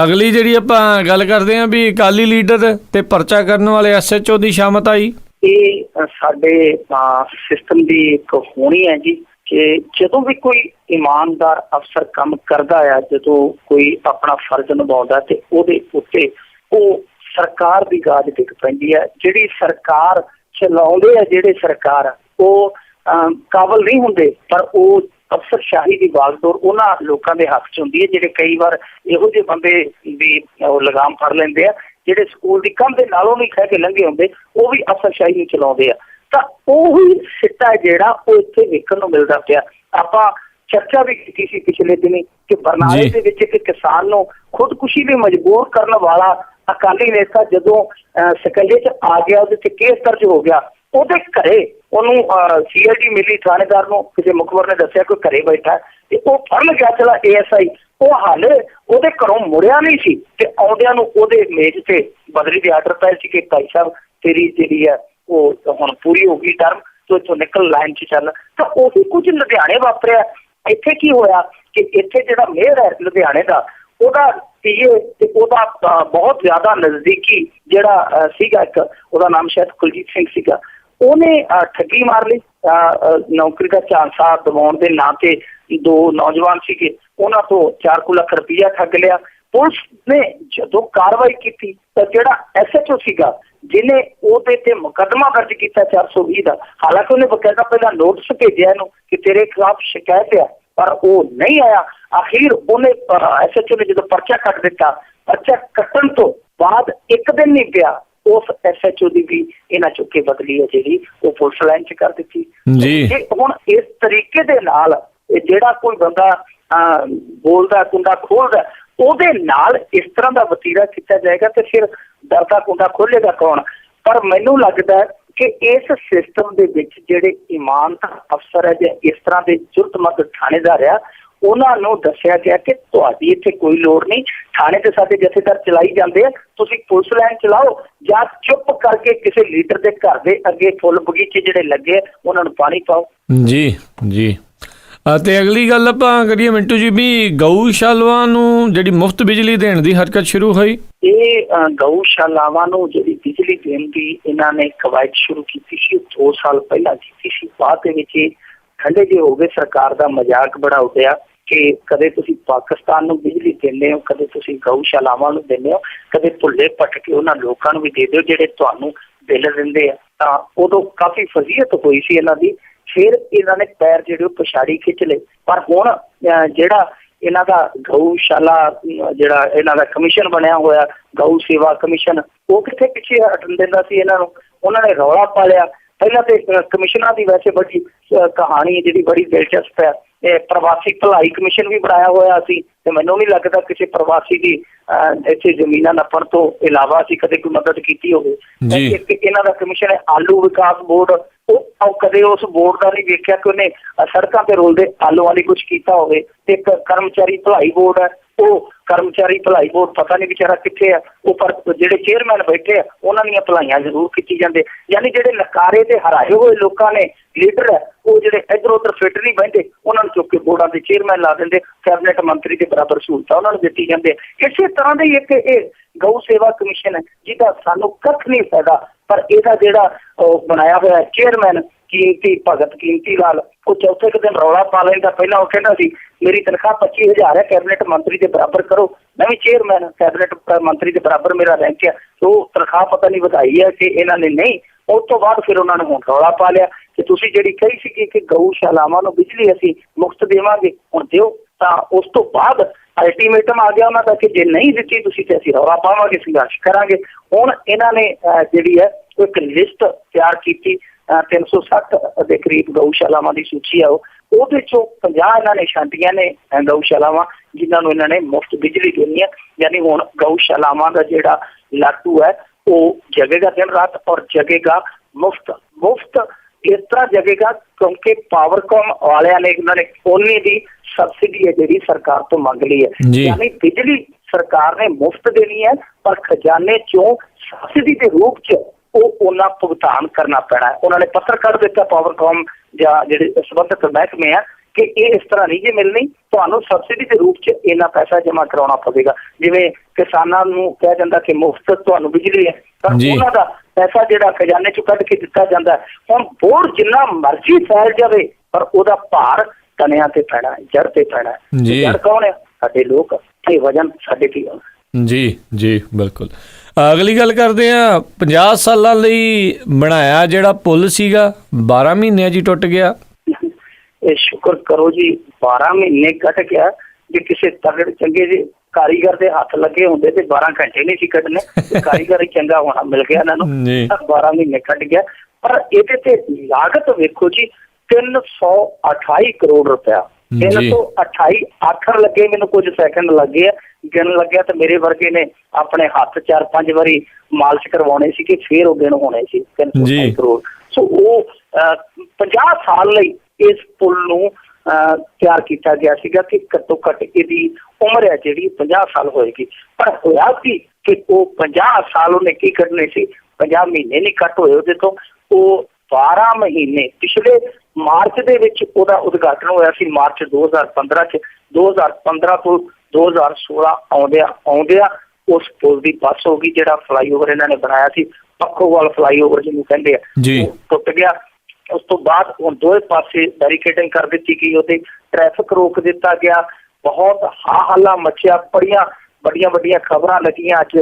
ਅਗਲੀ ਜਿਹੜੀ ਆਪਾਂ ਗੱਲ ਕਰਦੇ ਹਾਂ ਵੀ ਅਕਾਲੀ ਲੀਡਰ ਤੇ ਪਰਚਾ ਕਰਨ ਵਾਲੇ SHO ਦੀ ਸ਼ਾਮਤ ਆਈ। ਇਹ ਸਾਡੇ ਸਿਸਟਮ ਦੀ ਇੱਕ ਹੋਣੀ ਹੈ ਜੀ ਕਿ ਜਦੋਂ ਵੀ ਕੋਈ ਇਮਾਨਦਾਰ ਅਫਸਰ ਕੰਮ ਕਰਦਾ ਆ, ਜਦੋਂ ਕੋਈ ਆਪਣਾ ਫਰਜ਼ ਨਿਭਾਉਂਦਾ ਤੇ ਉਹਦੇ ਉੱਤੇ ਉਹ ਸਰਕਾਰ ਦੀ ਗਾਜ ਡਿੱਗ ਪੈਂਦੀ ਹੈ। ਜਿਹੜੀ ਸਰਕਾਰ ਚਲਾਉਂਦੇ ਆ ਜਿਹੜੇ ਸਰਕਾਰ ਉਹ ਕਾਬਲ ਨਹੀਂ ਹੁੰਦੇ, ਪਰ ਉਹ ਅਫਸਰਸ਼ਾਹੀ ਦੀ ਬਾਗਡੋਰ ਉਹਨਾਂ ਲੋਕਾਂ ਦੇ ਹੱਥ 'ਚ ਹੁੰਦੀ ਹੈ ਜਿਹੜੇ ਕਈ ਵਾਰ ਇਹੋ ਜਿਹੇ ਬੰਦੇ ਵੀ ਉਹ ਲਗਾਮ ਫੜ ਲੈਂਦੇ ਆ ਜਿਹੜੇ ਸਕੂਲ ਦੀ ਕੰਧ ਦੇ ਨਾਲੋਂ ਵੀ ਖਹਿ ਕੇ ਲੰਘੇ ਹੁੰਦੇ, ਉਹ ਵੀ ਅਫਸਰਸ਼ਾਹੀ ਨੂੰ ਚਲਾਉਂਦੇ ਆ। ਤਾਂ ਉਹੀ ਸਿੱਟਾ ਜਿਹੜਾ ਉਹ ਇੱਥੇ ਵੇਖਣ ਨੂੰ ਮਿਲਦਾ ਪਿਆ। ਆਪਾਂ ਚਰਚਾ ਵੀ ਕੀਤੀ ਸੀ ਪਿਛਲੇ ਦਿਨੀ ਕਿ ਬਰਨਾਲੇ ਦੇ ਵਿੱਚ ਇੱਕ ਕਿਸਾਨ ਨੂੰ ਖੁਦਕੁਸ਼ੀ ਲਈ ਮਜਬੂਰ ਕਰਨ ਵਾਲਾ ਅਕਾਲੀ ਨੇਤਾ ਜਦੋਂ ਸਕੰਜੇ 'ਚ ਆ ਗਿਆ, ਉਹਦੇ ਤੇ ਕੇਸ ਦਰਜ ਹੋ ਗਿਆ। ਉਹਦੇ ਘਰੇ ਉਹਨੂੰ CID ਮਿਲੀ, ਥਾਣੇਦਾਰ ਨੂੰ ਕਿਸੇ ਮੁਖਬਰ ਨੇ ਦੱਸਿਆ ਕੋਈ ਘਰੇ ਬੈਠਾ ਤੇ ਉਹ ਫੜਨ ਗਿਆ। ਚਲਾ ASI ਉਹ ਹਾਲੇ ਉਹਦੇ ਘਰੋਂ ਮੁੜਿਆ ਨਹੀਂ ਸੀ ਤੇ ਆਉਂਦਿਆਂ ਨੂੰ ਉਹਦੇ ਮੇਜ਼ ਤੇ ਬਦਲੀ ਦੇ ਆਰਡਰ ਪਏ ਸੀ ਕਿ ਭਾਈ ਸਾਹਿਬ ਤੇਰੀ ਜਿਹੜੀ ਹੈ ਉਹ ਹੁਣ ਪੂਰੀ ਹੋ ਗਈ ਟਰਮ, ਤੂੰ ਇੱਥੋਂ ਨਿਕਲ, ਲਾਈਨ 'ਚ ਚੱਲ। ਤਾਂ ਉਹੀ ਕੁਝ ਲੁਧਿਆਣੇ ਵਾਪਰਿਆ। ਇੱਥੇ ਕੀ ਹੋਇਆ ਕਿ ਇੱਥੇ ਜਿਹੜਾ ਮੇਅਰ ਹੈ ਲੁਧਿਆਣੇ ਦਾ, ਉਹਦਾ ਪੀਏ ਤੇ ਉਹਦਾ ਬਹੁਤ ਜ਼ਿਆਦਾ ਨਜ਼ਦੀਕੀ ਜਿਹੜਾ ਸੀਗਾ, ਇੱਕ ਉਹਦਾ ਨਾਮ ਸ਼ਾਇਦ ਕੁਲਜੀਤ ਸਿੰਘ ਸੀਗਾ, ਉਹਨੇ ਠੱਗੀ ਮਾਰ ਲਈ। ਨੌਕਰੀ ਦਾ ਝਾਂਸਾ ਦਿਵਾਉਣ ਦੇ ਨਾਂ ਤੇ ਦੋ ਨੌਜਵਾਨ ਸੀਗੇ, ਉਹਨਾਂ ਤੋਂ 4 ਲੱਖ ਰੁਪਈਆ ਠੱਗ ਲਿਆ। ਪੁਲਿਸ ਨੇ ਜਦੋਂ ਕਾਰਵਾਈ ਕੀਤੀ ਤਾਂ ਜਿਹੜਾ SHO ਸੀਗਾ ਜਿਹਨੇ ਉਹਦੇ ਤੇ ਮੁਕੱਦਮਾ ਦਰਜ ਕੀਤਾ 420 ਦਾ, ਹਾਲਾਂਕਿ ਉਹਨੇ ਬਕਾਇਦਾ ਪਹਿਲਾਂ ਨੋਟਿਸ ਭੇਜਿਆ ਇਹਨੂੰ ਕਿ ਤੇਰੇ ਖਿਲਾਫ ਸ਼ਿਕਾਇਤ ਆ, ਪਰ ਉਹ ਨਹੀਂ ਆਇਆ। ਆਖਿਰ ਉਹਨੇ SHO ਨੇ ਜਦੋਂ ਪਰਚਾ ਕੱਟ ਦਿੱਤਾ, ਪਰਚਾ ਕੱਟਣ ਤੋਂ ਬਾਅਦ ਇੱਕ ਦਿਨ ਨਹੀਂ ਪਿਆ ਉਸ SHO ਦੀ ਵੀ ਇਹਨਾਂ ਚੁੱਕ ਕੇ ਬਦਲੀ ਹੈ ਜਿਹੜੀ ਉਹ ਪੁਲਿਸ ਲਾਈਨ 'ਚ ਕਰ ਦਿੱਤੀ ਜੀ। ਹੁਣ ਇਸ ਤਰੀਕੇ ਦੇ ਨਾਲ ਜਿਹੜਾ ਕੋਈ ਬੰਦਾ ਬੋਲਦਾ ਕੁੰਡਾ ਖੋਲਦਾ, ਉਹਦੇ ਨਾਲ ਇਸ ਤਰ੍ਹਾਂ ਦਾ ਵਤੀਰਾ ਕੀਤਾ ਜਾਏਗਾ ਤੇ ਫਿਰ ਡਰਦਾ ਕੁੰਡਾ ਖੋਲੇਗਾ ਕੌਣ? ਪਰ ਮੈਨੂੰ ਲੱਗਦਾ ਹੈ ਕਿ ਇਸ ਸਿਸਟਮ ਦੇ ਵਿੱਚ ਜਿਹੜੇ ਇਮਾਨਦਾਰ ਅਫਸਰ ਹੈ ਜਾਂ ਇਸ ਤਰ੍ਹਾਂ ਦੇ ਜ਼ਰੂਰਤਮੰਦ ਥਾਣੇਦਾਰ ਆ, ਉਹਨਾਂ ਨੂੰ ਦੱਸਿਆ ਗਿਆ ਕਿ ਤੁਹਾਡੀ ਇੱਥੇ ਕੋਈ ਲੋੜ ਨਹੀਂ, ਥਾਣੇ ਤੇ ਸਾਡੇ ਜਥੇਦਾਰ ਚਲਾਈ ਜਾਂਦੇ ਆ, ਤੁਸੀਂ ਪੁਲਿਸ ਲਾਈਨ ਚਲਾਓ ਜਾਂ ਚੁੱਪ ਕਰਕੇ ਕਿਸੇ ਲੀਡਰ ਦੇ ਘਰ ਦੇ ਅੱਗੇ ਫੁੱਲ ਬਗੀਚੇ ਜਿਹੜੇ ਲੱਗੇ ਉਹਨਾਂ ਨੂੰ ਪਾਣੀ ਪਾਓ। ਜੀ ਜੀ। ਅਤੇ ਅਗਲੀ ਗੱਲ ਆਪਾਂ ਕਰੀਏ ਮਿੰਟੂ ਜੀ, ਵੀ ਗਊਸ਼ਾਲਾਵਾਂ ਨੂੰ ਜਿਹੜੀ ਮੁਫਤ ਬਿਜਲੀ ਦੇਣ ਦੀ ਹਰਕਤ ਸ਼ੁਰੂ ਹੋਈ। ਇਹ ਗਊਸ਼ਾਲਾਵਾਂ ਨੂੰ ਜਿਹੜੀ ਬਿਜਲੀ ਦੇਣ ਦੀ ਇਹਨਾਂ ਨੇ ਕਵਾਇਦ ਸ਼ੁਰੂ ਕੀਤੀ ਸੀ 2 ਸਾਲ ਪਹਿਲਾਂ ਕੀਤੀ ਸੀ। ਬਾਅਦ ਦੇ ਵਿੱਚ ਠੰਡੇ ਜਿਹੇ ਹੋ ਗਏ, ਸਰਕਾਰ ਦਾ ਮਜ਼ਾਕ ਬੜਾ ਉੱਡਿਆ ਕਿ ਕਦੇ ਤੁਸੀਂ ਪਾਕਿਸਤਾਨ ਨੂੰ ਬਿਜਲੀ ਦਿੰਦੇ ਹੋ, ਕਦੇ ਤੁਸੀਂ ਗਊਸ਼ਾਲਾਵਾਂ ਨੂੰ ਦਿੰਦੇ ਹੋ, ਕਦੇ ਭੁੱਲੇ ਭਟਕੇ ਉਹਨਾਂ ਲੋਕਾਂ ਨੂੰ ਵੀ ਦੇ ਦਿਓ ਜਿਹੜੇ ਤੁਹਾਨੂੰ ਬਿੱਲ ਦਿੰਦੇ ਆ। ਤਾਂ ਉਦੋਂ ਕਾਫੀ ਫਜ਼ੀਅਤ ਹੋਈ ਸੀ ਇਹਨਾਂ ਦੀ। ਫਿਰ ਇਹਨਾਂ ਨੇ ਪੈਰ ਜਿਹੜੇ ਉਹ ਪਛਾੜੀ ਖਿੱਚ ਲਏ। ਪਰ ਹੁਣ ਜਿਹੜਾ ਇਹਨਾਂ ਦਾ ਗਊਸ਼ਾਲਾ ਜਿਹੜਾ ਇਹਨਾਂ ਦਾ ਕਮਿਸ਼ਨ ਬਣਿਆ ਹੋਇਆ, ਗਊ ਸੇਵਾ ਕਮਿਸ਼ਨ, ਉਹ ਕਿੱਥੇ ਪਿੱਛੇ ਹਟਣ ਦਿੰਦਾ ਸੀ ਇਹਨਾਂ ਨੂੰ। ਉਹਨਾਂ ਨੇ ਰੌਲਾ ਪਾ ਲਿਆ। ਪਹਿਲਾਂ ਤੇ ਕਮਿਸ਼ਨਾਂ ਦੀ ਵੈਸੇ ਬੜੀ ਕਹਾਣੀ ਜਿਹੜੀ ਬੜੀ ਦਿਲਚਸਪ ਹੈ। ਇਹ ਪ੍ਰਵਾਸੀ ਭਲਾਈ ਕਮਿਸ਼ਨ ਵੀ ਬਣਾਇਆ ਹੋਇਆ ਸੀ ਤੇ ਮੈਨੂੰ ਨਹੀਂ ਲੱਗਦਾ ਕਿਸੇ ਪ੍ਰਵਾਸੀ ਦੀ ਇੱਥੇ ਜ਼ਮੀਨਾਂ ਨੱਪਣ ਤੋਂ ਇਲਾਵਾ ਅਸੀਂ ਕਦੇ ਕੋਈ ਮਦਦ ਕੀਤੀ ਹੋਵੇ। ਇੱਕ ਇਹਨਾਂ ਦਾ ਕਮਿਸ਼ਨ ਹੈ ਆਲੂ ਵਿਕਾਸ ਬੋਰਡ, ਉਹ ਕਦੇ ਉਸ ਬੋਰਡ ਦਾ ਨਹੀਂ ਵੇਖਿਆ ਕਿ ਉਹਨੇ ਸੜਕਾਂ ਤੇ ਰੁਲਦੇ ਆਲੂ ਵਾਲੀ ਕੁਛ ਕੀਤਾ ਹੋਵੇ। ਤੇ ਇੱਕ ਕਰਮਚਾਰੀ ਭਲਾਈ ਬੋਰਡ ਹੈ, ਉਹ ਕਰਮਚਾਰੀ ਭਲਾਈ ਬੋਰਡ ਪਤਾ ਨਹੀਂ ਵਿਚਾਰਾ ਕਿੱਥੇ ਆ, ਉਹ ਪਰ ਜਿਹੜੇ ਚੇਅਰਮੈਨ ਬੈਠੇ ਆ ਉਹਨਾਂ ਦੀਆਂ ਭਲਾਈਆਂ ਜ਼ਰੂਰ ਕੀਤੀ ਜਾਂਦੇ। ਯਾਨੀ ਜਿਹੜੇ ਨਕਾਰੇ ਤੇ ਹਰਾਏ ਹੋਏ ਲੋਕਾਂ ਨੇ ਲੀਡਰ ਹੈ, ਉਹ ਜਿਹੜੇ ਇੱਧਰ ਉੱਧਰ ਫਿੱਟ ਨਹੀਂ ਬਹਿੰਦੇ, ਉਹਨਾਂ ਨੂੰ ਚੁੱਕ ਕੇ ਬੋਰਡਾਂ ਦੇ ਚੇਅਰਮੈਨ ਲਾ ਦਿੰਦੇ, ਕੈਬਨਿਟ ਮੰਤਰੀ ਦੇ ਬਰਾਬਰ ਸਹੂਲਤਾਂ ਉਹਨਾਂ ਨੂੰ ਦਿੱਤੀ ਜਾਂਦੇ। ਇਸੇ ਤਰ੍ਹਾਂ ਦੇ ਇੱਕ ਇਹ ਗਊ ਸੇਵਾ ਕਮਿਸ਼ਨ ਹੈ ਜਿਹਦਾ ਸਾਨੂੰ ਕੱਖ ਨਹੀਂ ਫਾਇਦਾ, ਪਰ ਇਹਦਾ ਜਿਹੜਾ ਬਣਾਇਆ ਹੋਇਆ ਚੇਅਰਮੈਨ ਕੀਮਤੀ ਭਗਤ ਕੀਮਤੀ ਲਾਲ, ਉਹ ਚੌਥੇ ਕੁ ਦਿਨ ਰੌਲਾ ਪਾ ਲੈਂਦਾ। ਪਹਿਲਾਂ ਉਹ ਕਹਿੰਦਾ ਸੀ ਮੇਰੀ ਤਨਖਾਹ 25,000 ਹੈ, ਕੈਬਨਿਟ ਮੰਤਰੀ ਦੇ ਬਰਾਬਰ ਕਰੋ, ਮੈਂ ਵੀ ਚੇਅਰਮੈਨ ਕੈਬਨਿਟ ਮੰਤਰੀ ਦੇ ਬਰਾਬਰ ਮੇਰਾ ਰੈਂਕ ਹੈ। ਉਹ ਤਨਖਾਹ ਪਤਾ ਨਹੀਂ ਵਧਾਈ ਹੈ ਕਿ ਇਹਨਾਂ ਨੇ ਨਹੀਂ। ਉਸ ਤੋਂ ਬਾਅਦ ਫਿਰ ਉਹਨਾਂ ਨੇ ਹੁਣ ਰੌਲਾ ਪਾ ਲਿਆ ਕਿ ਤੁਸੀਂ ਜਿਹੜੀ ਕਹੀ ਸੀ ਕਿ ਗਊਸ਼ਾਲਾਵਾਂ ਨੂੰ ਬਿਜਲੀ ਅਸੀਂ ਮੁਫਤ ਦੇਵਾਂਗੇ, ਹੁਣ ਦਿਓ। ਤਾਂ ਉਸ ਤੋਂ ਬਾਅਦ ਅਲਟੀਮੇਟਮ ਆ ਗਿਆ ਉਹਨਾਂ ਦਾ ਕਿ ਜੇ ਨਹੀਂ ਦਿੱਤੀ ਤੁਸੀਂ ਤੇ ਅਸੀਂ ਰੌਲਾ ਪਾਵਾਂਗੇ, ਸੰਘਰਸ਼ ਕਰਾਂਗੇ। ਹੁਣ ਇਹਨਾਂ ਨੇ ਜਿਹੜੀ ਹੈ ਇੱਕ ਲਿਸਟ ਤਿਆਰ ਕੀਤੀ, 360 ਦੇ ਕਰੀਬ ਗਊਸ਼ਾਲਾਵਾਂ ਦੀ ਸੂਚੀ ਆ। ਉਹਦੇ ਚੋਂ 50 ਇਹਨਾਂ ਨੇ ਛਾਂਟੀਆਂ ਨੇ ਗਊਸ਼ਾਲਾਵਾਂ ਜਿਨ੍ਹਾਂ ਨੂੰ ਇਹਨਾਂ ਨੇ ਮੁਫਤ ਬਿਜਲੀ ਦੇਣੀ ਹੈ। ਯਾਨੀ ਹੁਣ ਗਊਸ਼ਾਲਾਵਾਂ ਦਾ ਜਿਹੜਾ ਲਾਟੂ ਹੈ ਉਹ ਜਗੇਗਾ ਦਿਨ ਰਾਤ ਔਰ ਜਗੇਗਾ ਮੁਫਤ ਇਸ ਤਰ੍ਹਾਂ ਜਗੇਗਾ ਕਿਉਂਕਿ ਪਾਵਰਕਾਮ ਵਾਲਿਆਂ ਨੇ ਇਹਨਾਂ ਨੇ ਓਨੀ ਦੀ ਸਬਸਿਡੀ ਹੈ ਜਿਹੜੀ ਸਰਕਾਰ ਤੋਂ ਮੰਗ ਲਈ ਹੈ। ਯਾਨੀ ਬਿਜਲੀ ਸਰਕਾਰ ਨੇ ਮੁਫਤ ਦੇਣੀ ਹੈ ਪਰ ਖਜ਼ਾਨੇ ਚੋਂ ਸਬਸਿਡੀ ਦੇ ਰੂਪ ਚ ਉਹ ਉਹਨਾਂ ਭੁਗਤਾਨ ਕਰਨਾ ਪੈਣਾ ਹੈ। ਉਹਨਾਂ ਨੇ ਪੱਤਰ ਕੱਢ ਦਿੱਤਾ ਪਾਵਰਕਾਮ ਜਾਂ ਜਿਹੜੇ ਸੰਬੰਧਿਤ ਮਹਿਕਮੇ ਆ ਕਿ ਇਹ ਇਸ ਤਰ੍ਹਾਂ ਨਹੀਂ ਜੇ ਮਿਲਣੀ, ਤੁਹਾਨੂੰ ਸਬਸਿਡੀ ਦੇ ਰੂਪ ਚ ਇੰਨਾ ਪੈਸਾ ਜਮ੍ਹਾਂ ਕਰਾਉਣਾ ਪਵੇਗਾ। ਜਿਵੇਂ ਕਿਸਾਨਾਂ ਨੂੰ ਕਿਹਾ ਜਾਂਦਾ ਕਿ ਮੁਫਤ ਤੁਹਾਨੂੰ ਬਿਜਲੀ ਹੈ, ਪਰ ਉਹਨਾਂ ਦਾ ਪੈਸਾ ਜਿਹੜਾ ਖਜ਼ਾਨੇ ਚੋਂ ਕੱਢ ਕੇ ਦਿੱਤਾ ਜਾਂਦਾ। ਹੁਣ ਬੋਰਡ ਜਿੰਨਾ ਮਰਜ਼ੀ ਫੈਲ ਜਾਵੇ ਪਰ ਉਹਦਾ ਭਾਰ ਤਣਿਆਂ ਤੇ ਪੈਣਾ ਹੈ, ਜੜ ਤੇ ਪੈਣਾ ਹੈ। ਜੜ ਕੌਣ ਹੈ? ਸਾਡੇ ਲੋਕ, ਤੇ ਵਜਨ ਸਾਡੇ ਕੀ ਹੋਣਾ। ਜੀ ਬਿਲਕੁਲ। ਅਗਲੀ ਗੱਲ ਕਰਦੇ ਆ, 50 ਸਾਲਾਂ ਲਈ ਬਣਾਇਆ ਜਿਹੜਾ ਪੁਲ ਸੀਗਾ 12 ਮਹੀਨਿਆਂ 'ਚ ਟੁੱਟ ਗਿਆ। ਇਹ ਸ਼ੁਕਰ ਕਰੋ ਜੀ 12 ਮਹੀਨੇ ਕੱਟ ਗਿਆ। ਜੇ ਕਿਸੇ ਤਗੜੇ ਚੰਗੇ ਜਿਹੇ ਕਾਰੀਗਰ ਦੇ ਹੱਥ ਲੱਗੇ ਹੁੰਦੇ ਤੇ 12 ਘੰਟੇ ਨਹੀਂ ਸੀ ਕੱਢਣੇ। ਕਾਰੀਗਰ ਹੀ ਚੰਗਾ ਹੋਣਾ ਮਿਲ ਗਿਆ ਇਹਨਾਂ ਨੂੰ, 12 ਮਹੀਨੇ ਕੱਢ ਗਿਆ। ਪਰ ਇਹਦੇ ਤੇ ਲਾਗਤ ਵੇਖੋ ਜੀ 328 ਕਰੋੜ ਰੁਪਇਆ। 328 ਆਖਰ ਲੱਗੇ, ਮੈਨੂੰ ਕੁਝ ਸੈਕਿੰਡ ਲੱਗੇ ਆ ਗਿਣਨ ਲੱਗਿਆ ਤੇ ਮੇਰੇ ਵਰਗੇ ਨੇ ਆਪਣੇ ਹੱਥ 4-5 ਵਾਰੀ ਮਾਲਿਸ਼ ਕਰਵਾਉਣੇ ਸੀ ਕਿ ਫੇਰ ਉਹ ਗਿਣ ਹੋਣੇ ਸੀ 328 ਕਰੋੜ। ਸੋ ਉਹ 50 ਸਾਲ ਲਈ ਇਸ ਪੁਲ ਨੂੰ ਤਿਆਰ ਕੀਤਾ ਗਿਆ ਸੀਗਾ ਕਿ ਘੱਟੋ ਘੱਟ ਇਹਦੀ ਉਮਰ ਹੈ ਜਿਹੜੀ 50 ਸਾਲ ਹੋਏਗੀ। ਪਰ ਹੋਇਆ ਕੀ ਕਿ ਉਹ 50 ਸਾਲ ਉਹਨੇ ਕੀ ਕੱਢਣੇ ਸੀ, 50 ਮਹੀਨੇ ਨਹੀਂ ਕੱਟ ਹੋਏ ਉਹਦੇ ਤੋਂ। ਉਹ 12 ਮਹੀਨੇ ਪਿਛਲੇ ਮਾਰਚ ਦੇ ਵਿੱਚ ਉਹਦਾ ਉਦਘਾਟਨ ਹੋਇਆ ਸੀ, ਮਾਰਚ 2015 ਚ। 2015 ਤੋਂ 2016 ਆਉਂਦਿਆਂ ਉਸ ਪੁਲ ਦੀ ਬੱਸ ਹੋ ਗਈ। ਜਿਹੜਾ ਫਲਾਈਓਵਰ ਇਹਨਾਂ ਨੇ ਬਣਾਇਆ ਸੀ, ਪੱਖੋਵਾਲ ਫਲਾਈਓਵਰ ਜਿਹਨੂੰ ਕਹਿੰਦੇ ਆ, ਉਹ ਟੁੱਟ ਗਿਆ। ਉਸ ਤੋਂ ਬਾਅਦ ਹੁਣ ਦੋਵੇਂ ਪਾਸੇ ਬੈਰੀਕੇਡਿੰਗ ਕਰ ਦਿੱਤੀ ਗਈ, ਉਹਦੇ ਟ੍ਰੈਫਿਕ ਰੋਕ ਦਿੱਤਾ ਗਿਆ। ਬਹੁਤ ਹਾਹਲਾ ਮਚਿਆ, ਵੱਡੀਆਂ ਵੱਡੀਆਂ ਖਬਰਾਂ ਲੱਗੀਆਂ, ਅੱਜ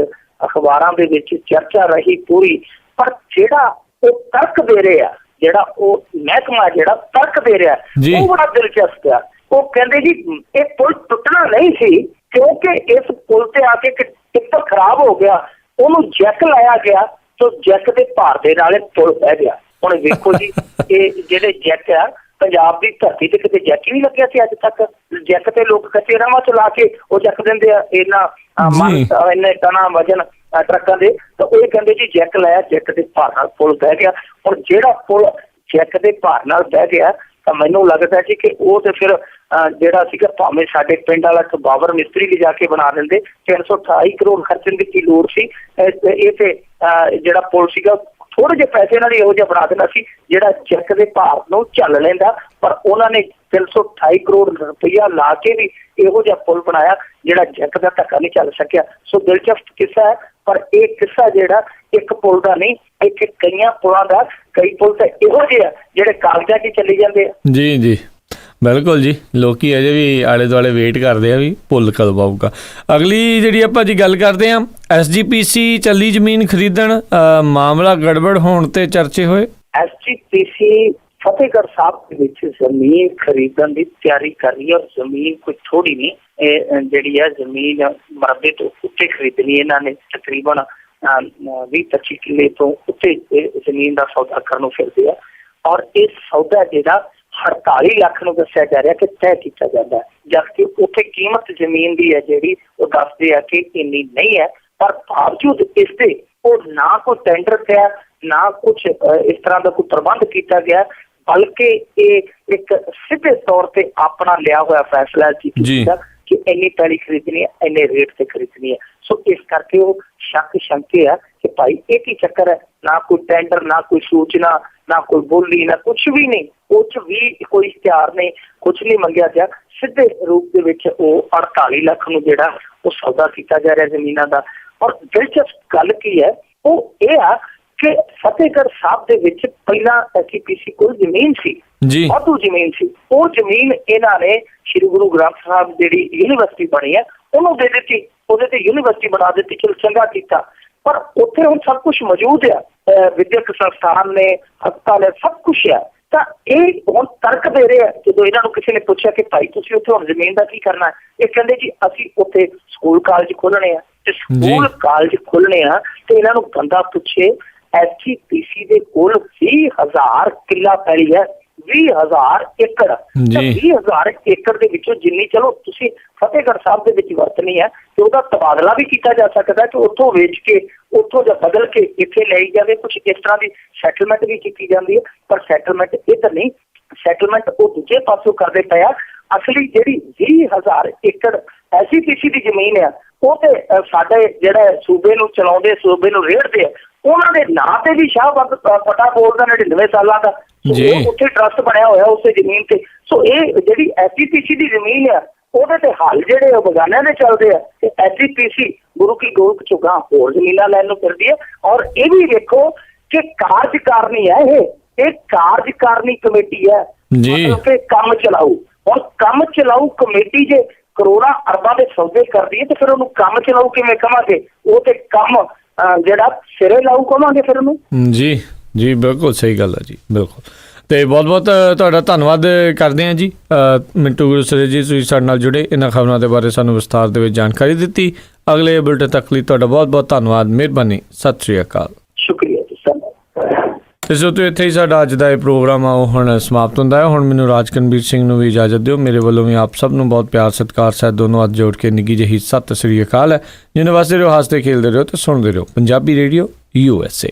ਅਖਬਾਰਾਂ ਦੇ ਵਿੱਚ ਚਰਚਾ ਰਹੀ ਪੂਰੀ। ਪਰ ਜਿਹੜਾ ਉਹ ਤਰਕ ਦੇ ਰਿਹਾ, ਜਿਹੜਾ ਉਹ ਮਹਿਕਮਾ ਜਿਹੜਾ ਤਰਕ ਦੇ ਰਿਹਾ, ਉਹ ਬੜਾ ਦਿਲਚਸਪ ਆ। ਉਹ ਕਹਿੰਦੇ ਜੀ ਇਹ ਪੁਲ ਟੁੱਟਣਾ ਨਹੀਂ ਸੀ, ਕਿਉਂਕਿ ਇਸ ਪੁਲ ਤੇ ਆ ਕੇ ਟਿੱਪਰ ਖਰਾਬ ਹੋ ਗਿਆ, ਉਹਨੂੰ ਜੈਕ ਲਾਇਆ ਗਿਆ ਤੇ ਜੈਕ ਦੇ ਭਾਰ ਦੇ ਨਾਲ ਪੁਲ ਬਹਿ ਗਿਆ। ਹੁਣ ਵੇਖੋ ਜੀ, ਇਹ ਜਿਹੜੇ ਜੈਕ ਆ, ਪੰਜਾਬ ਦੀ ਧਰਤੀ ਤੇ ਕਿਤੇ ਜੈਕ ਹੀ ਨਹੀਂ ਲੱਗਿਆ ਸੀ ਅੱਜ ਤੱਕ। ਜੈਕ ਤੇ ਲੋਕ ਕੱਚੇ ਰਾਵਾਂ ਚਲਾ ਕੇ ਉਹ ਜੱਕ ਦਿੰਦੇ ਆ ਇੰਨੇ ਟਨਾਂ ਵਜਨ ਟਰੱਕਾਂ ਦੇ, ਤਾਂ ਉਹ ਕਹਿੰਦੇ ਜੀ ਜੈਕ ਲਾਇਆ, ਜੈਕ ਦੇ ਭਾਰ ਨਾਲ ਪੁਲ ਬਹਿ ਗਿਆ। ਹੁਣ ਜਿਹੜਾ ਪੁਲ ਜੈਕ ਦੇ ਭਾਰ ਨਾਲ ਬਹਿ ਗਿਆ ਤਾਂ ਮੈਨੂੰ ਲੱਗਦਾ ਸੀ ਕਿ ਉਹ ਤੇ ਫਿਰ ਜਿਹੜਾ ਸੀਗਾ, ਭਾਵੇਂ ਸਾਡੇ ਪਿੰਡ ਵਾਲਾ ਇੱਕ ਬਾਬਰ ਮਿਸਤਰੀ ਲਿਜਾ ਕੇ ਬਣਾ ਦਿੰਦੇ, 328 ਕਰੋੜ ਖਰਚਣ ਦੀ ਕੀ ਲੋੜ ਸੀ। ਇਹ ਤੇ ਜਿਹੜਾ ਪੁਲ ਸੀਗਾ ਥੋੜੇ ਜਿਹੇ ਪੈਸੇ ਨਾਲ ਇਹੋ ਜਿਹਾ ਬਣਾ ਦੇਣਾ ਸੀ ਜਿਹੜਾ ਜੈਕ ਦੇ ਭਾਰ ਨੂੰ ਚੱਲ ਲੈਂਦਾ। ਪਰ ਉਹਨਾਂ ਨੇ 328 ਕਰੋੜ ਰੁਪਈਆ ਲਾ ਕੇ ਵੀ ਇਹੋ ਜਿਹਾ ਪੁਲ ਬਣਾਇਆ ਜਿਹੜਾ ਜੈਕ ਦਾ ਧੱਕਾ ਨਹੀਂ ਚੱਲ ਸਕਿਆ। ਸੋ ਦਿਲਚਸਪ ਕਿੱਸਾ ਹੈ, ਪਰ ਇਹ ਕਿੱਸਾ ਜਿਹੜਾ ਇੱਕ ਪੁਲ ਦਾ ਨਹੀਂ, ਇੱਥੇ ਕਈਆਂ ਪੁਲਾਂ ਦਾ। ਕਈ ਪੁਲ ਤਾਂ ਇਹੋ ਜਿਹੇ ਆ ਜਿਹੜੇ ਕਾਗਜ਼ਾਂ 'ਚ ਚੱਲੀ ਜਾਂਦੇ ਆ। ਜੀ ਜੀ ਬਿਲਕੁਲ ਜੀ, ਲੋਕੀ ਅਜੇ ਵੀ ਆਲੇ ਦੁਆਲੇ ਵੇਟ ਕਰਦੇ ਆ ਵੀ ਪੁੱਲ ਕਦੋਂ ਆਊਗਾ। ਅਗਲੀ ਜਿਹੜੀ ਆਪਾਂ ਜੀ ਗੱਲ ਕਰਦੇ ਹਾਂ, SGPC ਚੱਲੀ ਜ਼ਮੀਨ ਖਰੀਦਣ, ਮਾਮਲਾ ਗੜਬੜ ਹੋਣ ਤੇ ਚਰਚੇ ਹੋਏ। SGPC ਫਤਿਹਗੜ੍ਹ ਸਾਹਿਬ ਦੇ ਵਿੱਚ ਜ਼ਮੀਨ ਖਰੀਦਣ ਦੀ ਤਿਆਰੀ ਕਰ ਰਹੀ ਹੈ। ਔਰ ਜ਼ਮੀਨ ਕੋਈ ਥੋੜੀ ਨਹੀਂ, ਇਹ ਜਿਹੜੀ ਹੈ ਜ਼ਮੀਨ ਮਰਬੇ ਤੋਂ ਉੱਤੇ ਖਰੀਦਣੀ ਇਹਨਾਂ ਨੇ। ਤਕਰੀਬਨ 20-25 ਕਿੱਲੇ ਤੋਂ ਉੱਤੇ ਜ਼ਮੀਨ ਦਾ ਸੌਦਾ ਕਰਨ ਨੂੰ ਫਿਰਦੇ ਆ। ਔਰ ਇਹ ਸੌਦਾ ਜਿਹੜਾ 48 ਲੱਖ ਨੂੰ ਦੱਸਿਆ ਜਾ ਰਿਹਾ ਕਿ ਤੈਅ ਕੀਤਾ ਜਾਂਦਾ ਹੈ, ਜਦਕਿ ਉੱਥੇ ਕੀਮਤ ਜ਼ਮੀਨ ਦੀ ਹੈ ਜਿਹੜੀ ਉਹ ਦੱਸਦੇ ਆ ਕਿ ਇੰਨੀ ਨਹੀਂ ਹੈ। ਪਰ ਬਾਵਜੂਦ ਇਸ ਦੇ ਉਹ ਨਾ ਕੋਈ ਟੈਂਡਰ ਪਿਆ, ਨਾ ਕੁਛ ਇਸ ਤਰ੍ਹਾਂ ਦਾ ਕੋਈ ਪ੍ਰਬੰਧ ਕੀਤਾ ਗਿਆ, ਬਲਕਿ ਇਹ ਇੱਕ ਸਿੱਧੇ ਤੌਰ ਤੇ ਆਪਣਾ ਲਿਆ ਹੋਇਆ ਫੈਸਲਾ ਸੀ ਕਿ ਇੰਨੀ ਪੈਲੀ ਖਰੀਦਣੀ ਹੈ, ਇੰਨੇ ਰੇਟ ਤੇ ਖਰੀਦਣੀ ਹੈ। ਸੋ ਇਸ ਕਰਕੇ ਉਹ ਸ਼ੰਕੇ ਆ ਕਿ ਭਾਈ ਇਹ ਕੀ ਚੱਕਰ ਹੈ, ਨਾ ਕੋਈ ਟੈਂਡਰ, ਨਾ ਕੋਈ ਸੂਚਨਾ, ਨਾ ਕੋਈ ਬੋਲੀ, ਨਾ ਕੁਛ ਵੀ ਨਹੀਂ, ਉਹ 'ਚ ਵੀ ਕੋਈ ਇਸ਼ਤਿਹਾਰ ਨਹੀਂ, ਕੁਛ ਨਹੀਂ ਮੰਗਿਆ ਗਿਆ। ਸਿੱਧੇ ਰੂਪ ਦੇ ਵਿੱਚ ਉਹ 48 ਲੱਖ ਨੂੰ ਜਿਹੜਾ ਉਹ ਸੌਦਾ ਕੀਤਾ ਜਾ ਰਿਹਾ ਜ਼ਮੀਨਾਂ ਦਾ। ਔਰ ਦਿਲਚਸਪ ਗੱਲ ਕੀ ਹੈ, ਉਹ ਇਹ ਆ ਕਿ ਫਤਿਹਗੜ੍ਹ ਸਾਹਿਬ ਦੇ ਵਿੱਚ ਪਹਿਲਾਂ SGPC ਕੋਲ ਜ਼ਮੀਨ ਸੀ, ਵਾਧੂ ਜ਼ਮੀਨ ਸੀ। ਉਹ ਜ਼ਮੀਨ ਇਹਨਾਂ ਨੇ ਸ਼੍ਰੀ ਗੁਰੂ ਗ੍ਰੰਥ ਸਾਹਿਬ ਜਿਹੜੀ ਯੂਨੀਵਰਸਿਟੀ ਬਣੀ ਹੈ ਉਹਨੂੰ ਦੇ ਦਿੱਤੀ, ਉਹਦੇ ਤੇ ਯੂਨੀਵਰਸਿਟੀ ਬਣਾ ਦਿੱਤੀ। ਚਲੋ ਚੰਗਾ ਕੀਤਾ, ਪਰ ਉੱਥੇ ਹੁਣ ਸਭ ਕੁਛ ਮੌਜੂਦ ਆ, ਵਿਦਿਅਕ ਸੰਸਥਾਨ ਨੇ, ਹਸਪਤਾਲ ਹੈ, ਸਭ ਕੁਛ ਹੈ। ਤਾਂ ਇਹ ਹੁਣ ਤਰਕ ਦੇ ਰਹੇ ਆ। ਜਦੋਂ ਇਹਨਾਂ ਨੂੰ ਕਿਸੇ ਨੇ ਪੁੱਛਿਆ ਕਿ ਭਾਈ ਤੁਸੀਂ ਉੱਥੇ ਹੁਣ ਜ਼ਮੀਨ ਦਾ ਕੀ ਕਰਨਾ ਹੈ, ਇਹ ਕਹਿੰਦੇ ਜੀ ਅਸੀਂ ਉੱਥੇ ਸਕੂਲ ਕਾਲਜ ਖੋਲਣੇ ਆ। ਤੇ ਸਕੂਲ ਕਾਲਜ ਖੋਲਣੇ ਆ ਤੇ ਇਹਨਾਂ ਨੂੰ ਬੰਦਾ ਪੁੱਛੇ, SGPC ਦੇ ਕੋਲ 20,000 ਕਿੱਲਾ ਪੈਲੀ ਹੈ, 20,000 ਏਕੜ। 20,000 ਏਕੜ ਦੇ ਵਿੱਚੋਂ ਜਿੰਨੀ ਚਲੋ ਤੁਸੀਂ ਫਤਿਹਗੜ੍ਹ ਸਾਹਿਬ ਦੇ ਵਿੱਚ ਵਰਤਣੀ ਹੈ ਤੇ ਉਹਦਾ ਤਬਾਦਲਾ ਵੀ ਕੀਤਾ ਜਾ ਸਕਦਾ ਕਿ ਉੱਥੋਂ ਵੇਚ ਕੇ, ਉੱਥੋਂ ਜਾਂ ਬਦਲ ਕੇ ਇੱਥੇ ਲਈ ਜਾਵੇ। ਕੁਛ ਇਸ ਤਰ੍ਹਾਂ ਦੀ ਸੈਟਲਮੈਂਟ ਵੀ ਕੀਤੀ ਜਾਂਦੀ ਹੈ, ਪਰ ਸੈਟਲਮੈਂਟ ਇੱਧਰ ਨਹੀਂ, ਸੈਟਲਮੈਂਟ ਉਹ ਦੂਜੇ ਪਾਸੋਂ ਕਰਦੇ ਪਏ ਆ। ਅਸਲੀ ਜਿਹੜੀ 20,000 ਏਕੜ SGPC ਦੀ ਜ਼ਮੀਨ ਆ, ਉਹ ਤੇ ਸਾਡੇ ਜਿਹੜੇ ਸੂਬੇ ਨੂੰ ਚਲਾਉਂਦੇ, ਸੂਬੇ ਨੂੰ ਰੇੜਦੇ ਆ, ਉਹਨਾਂ ਦੇ ਨਾਂ ਤੇ ਵੀ ਸ਼ਾਹਬਾਦ ਪਟਾ ਬੋਲਦਾ 99 ਸਾਲਾਂ ਦਾ। ਉੱਥੇ ਟਰਸਟ ਬਣਿਆ ਹੋਇਆ ਉਸੇ ਜ਼ਮੀਨ ਤੇ। ਸੋ ਇਹ ਜਿਹੜੀ SGPC ਦੀ ਜ਼ਮੀਨ ਆ, ਉਹਦੇ ਤੇ ਹੱਲ ਜਿਹੜੇ ਉਹ ਬਗਾਨਿਆਂ ਦੇ ਚੱਲਦੇ ਆ ਤੇ SGPC ਗੁਰੂ ਕੀ ਗੋਲਕ ਚੁਗਾ ਹੋਰ ਜ਼ਮੀਨਾਂ ਲੈਣ ਨੂੰ ਫਿਰਦੀ ਹੈ। ਔਰ ਇਹ ਵੀ ਵੇਖੋ ਕਿ ਕਾਰਜਕਾਰਨੀ ਹੈ, ਇਹ ਕਾਰਜਕਾਰਨੀ ਕਮੇਟੀ ਹੈ, ਮਤਲਬ ਕਿ ਕੰਮ ਚਲਾਊ। ਹੁਣ ਕੰਮ ਚਲਾਊ ਕਮੇਟੀ ਜੇ ਕਰੋੜਾਂ ਅਰਬਾਂ ਦੇ ਸੌਦੇ ਕਰਦੀ ਹੈ ਤੇ ਫਿਰ ਉਹਨੂੰ ਕੰਮ ਚਲਾਊ ਕਿਵੇਂ ਕਵਾਂਗੇ? ਉਹ ਤੇ ਕੰਮ ਜਿਹੜਾ ਸਿਰੇ ਲਾਊ ਕਵਾਂਗੇ ਫਿਰ ਉਹਨੂੰ। ਜੀ ਜੀ ਬਿਲਕੁਲ ਸਹੀ ਗੱਲ ਹੈ ਜੀ, ਬਿਲਕੁਲ। ਤੇ ਬਹੁਤ ਬਹੁਤ ਤੁਹਾਡਾ ਧੰਨਵਾਦ ਕਰਦੇ ਹਾਂ ਜੀ ਮਿੰਟੂ ਗੁਰਸਰੇ ਜੀ, ਤੁਸੀਂ ਸਾਡੇ ਨਾਲ ਜੁੜੇ, ਇਹਨਾਂ ਖਬਰਾਂ ਦੇ ਬਾਰੇ ਸਾਨੂੰ ਵਿਸਥਾਰ ਦੇ ਵਿੱਚ ਜਾਣਕਾਰੀ ਦਿੱਤੀ। ਅਗਲੇ ਬੁਲਟਨ ਤੱਕ ਲਈ ਤੁਹਾਡਾ ਬਹੁਤ ਬਹੁਤ ਧੰਨਵਾਦ, ਮਿਹਰਬਾਨੀ, ਸਤਿ ਸ਼੍ਰੀ ਅਕਾਲ। ਸ਼ੁਕਰੀਆ ਜੀ ਸਰ। ਇਸ ਉੱਤੇ ਇੱਥੇ ਹੀ ਸਾਡਾ ਅੱਜ ਦਾ ਇਹ ਪ੍ਰੋਗਰਾਮ ਆ ਉਹ ਹੁਣ ਸਮਾਪਤ ਹੁੰਦਾ ਹੈ। ਹੁਣ ਮੈਨੂੰ ਰਾਜਕਨਵੀਰ ਸਿੰਘ ਨੂੰ ਵੀ ਇਜਾਜ਼ਤ ਦਿਓ। ਮੇਰੇ ਵੱਲੋਂ ਵੀ ਆਪ ਸਭ ਨੂੰ ਬਹੁਤ ਪਿਆਰ ਸਤਿਕਾਰ ਸਹਿਤ ਦੋਨੋਂ ਹੱਥ ਜੋੜ ਕੇ ਨਿੱਘੀ ਜਿਹੀ ਸਤਿ ਸ਼੍ਰੀ ਅਕਾਲ ਹੈ। ਜਿਹਨਾਂ ਵਾਸਤੇ ਰਹੋ, ਹੱਸਦੇ ਖੇਲਦੇ ਰਹੋ ਤੇ ਸੁਣਦੇ ਰਹੋ ਪੰਜਾਬੀ ਰੇਡੀਓ USA।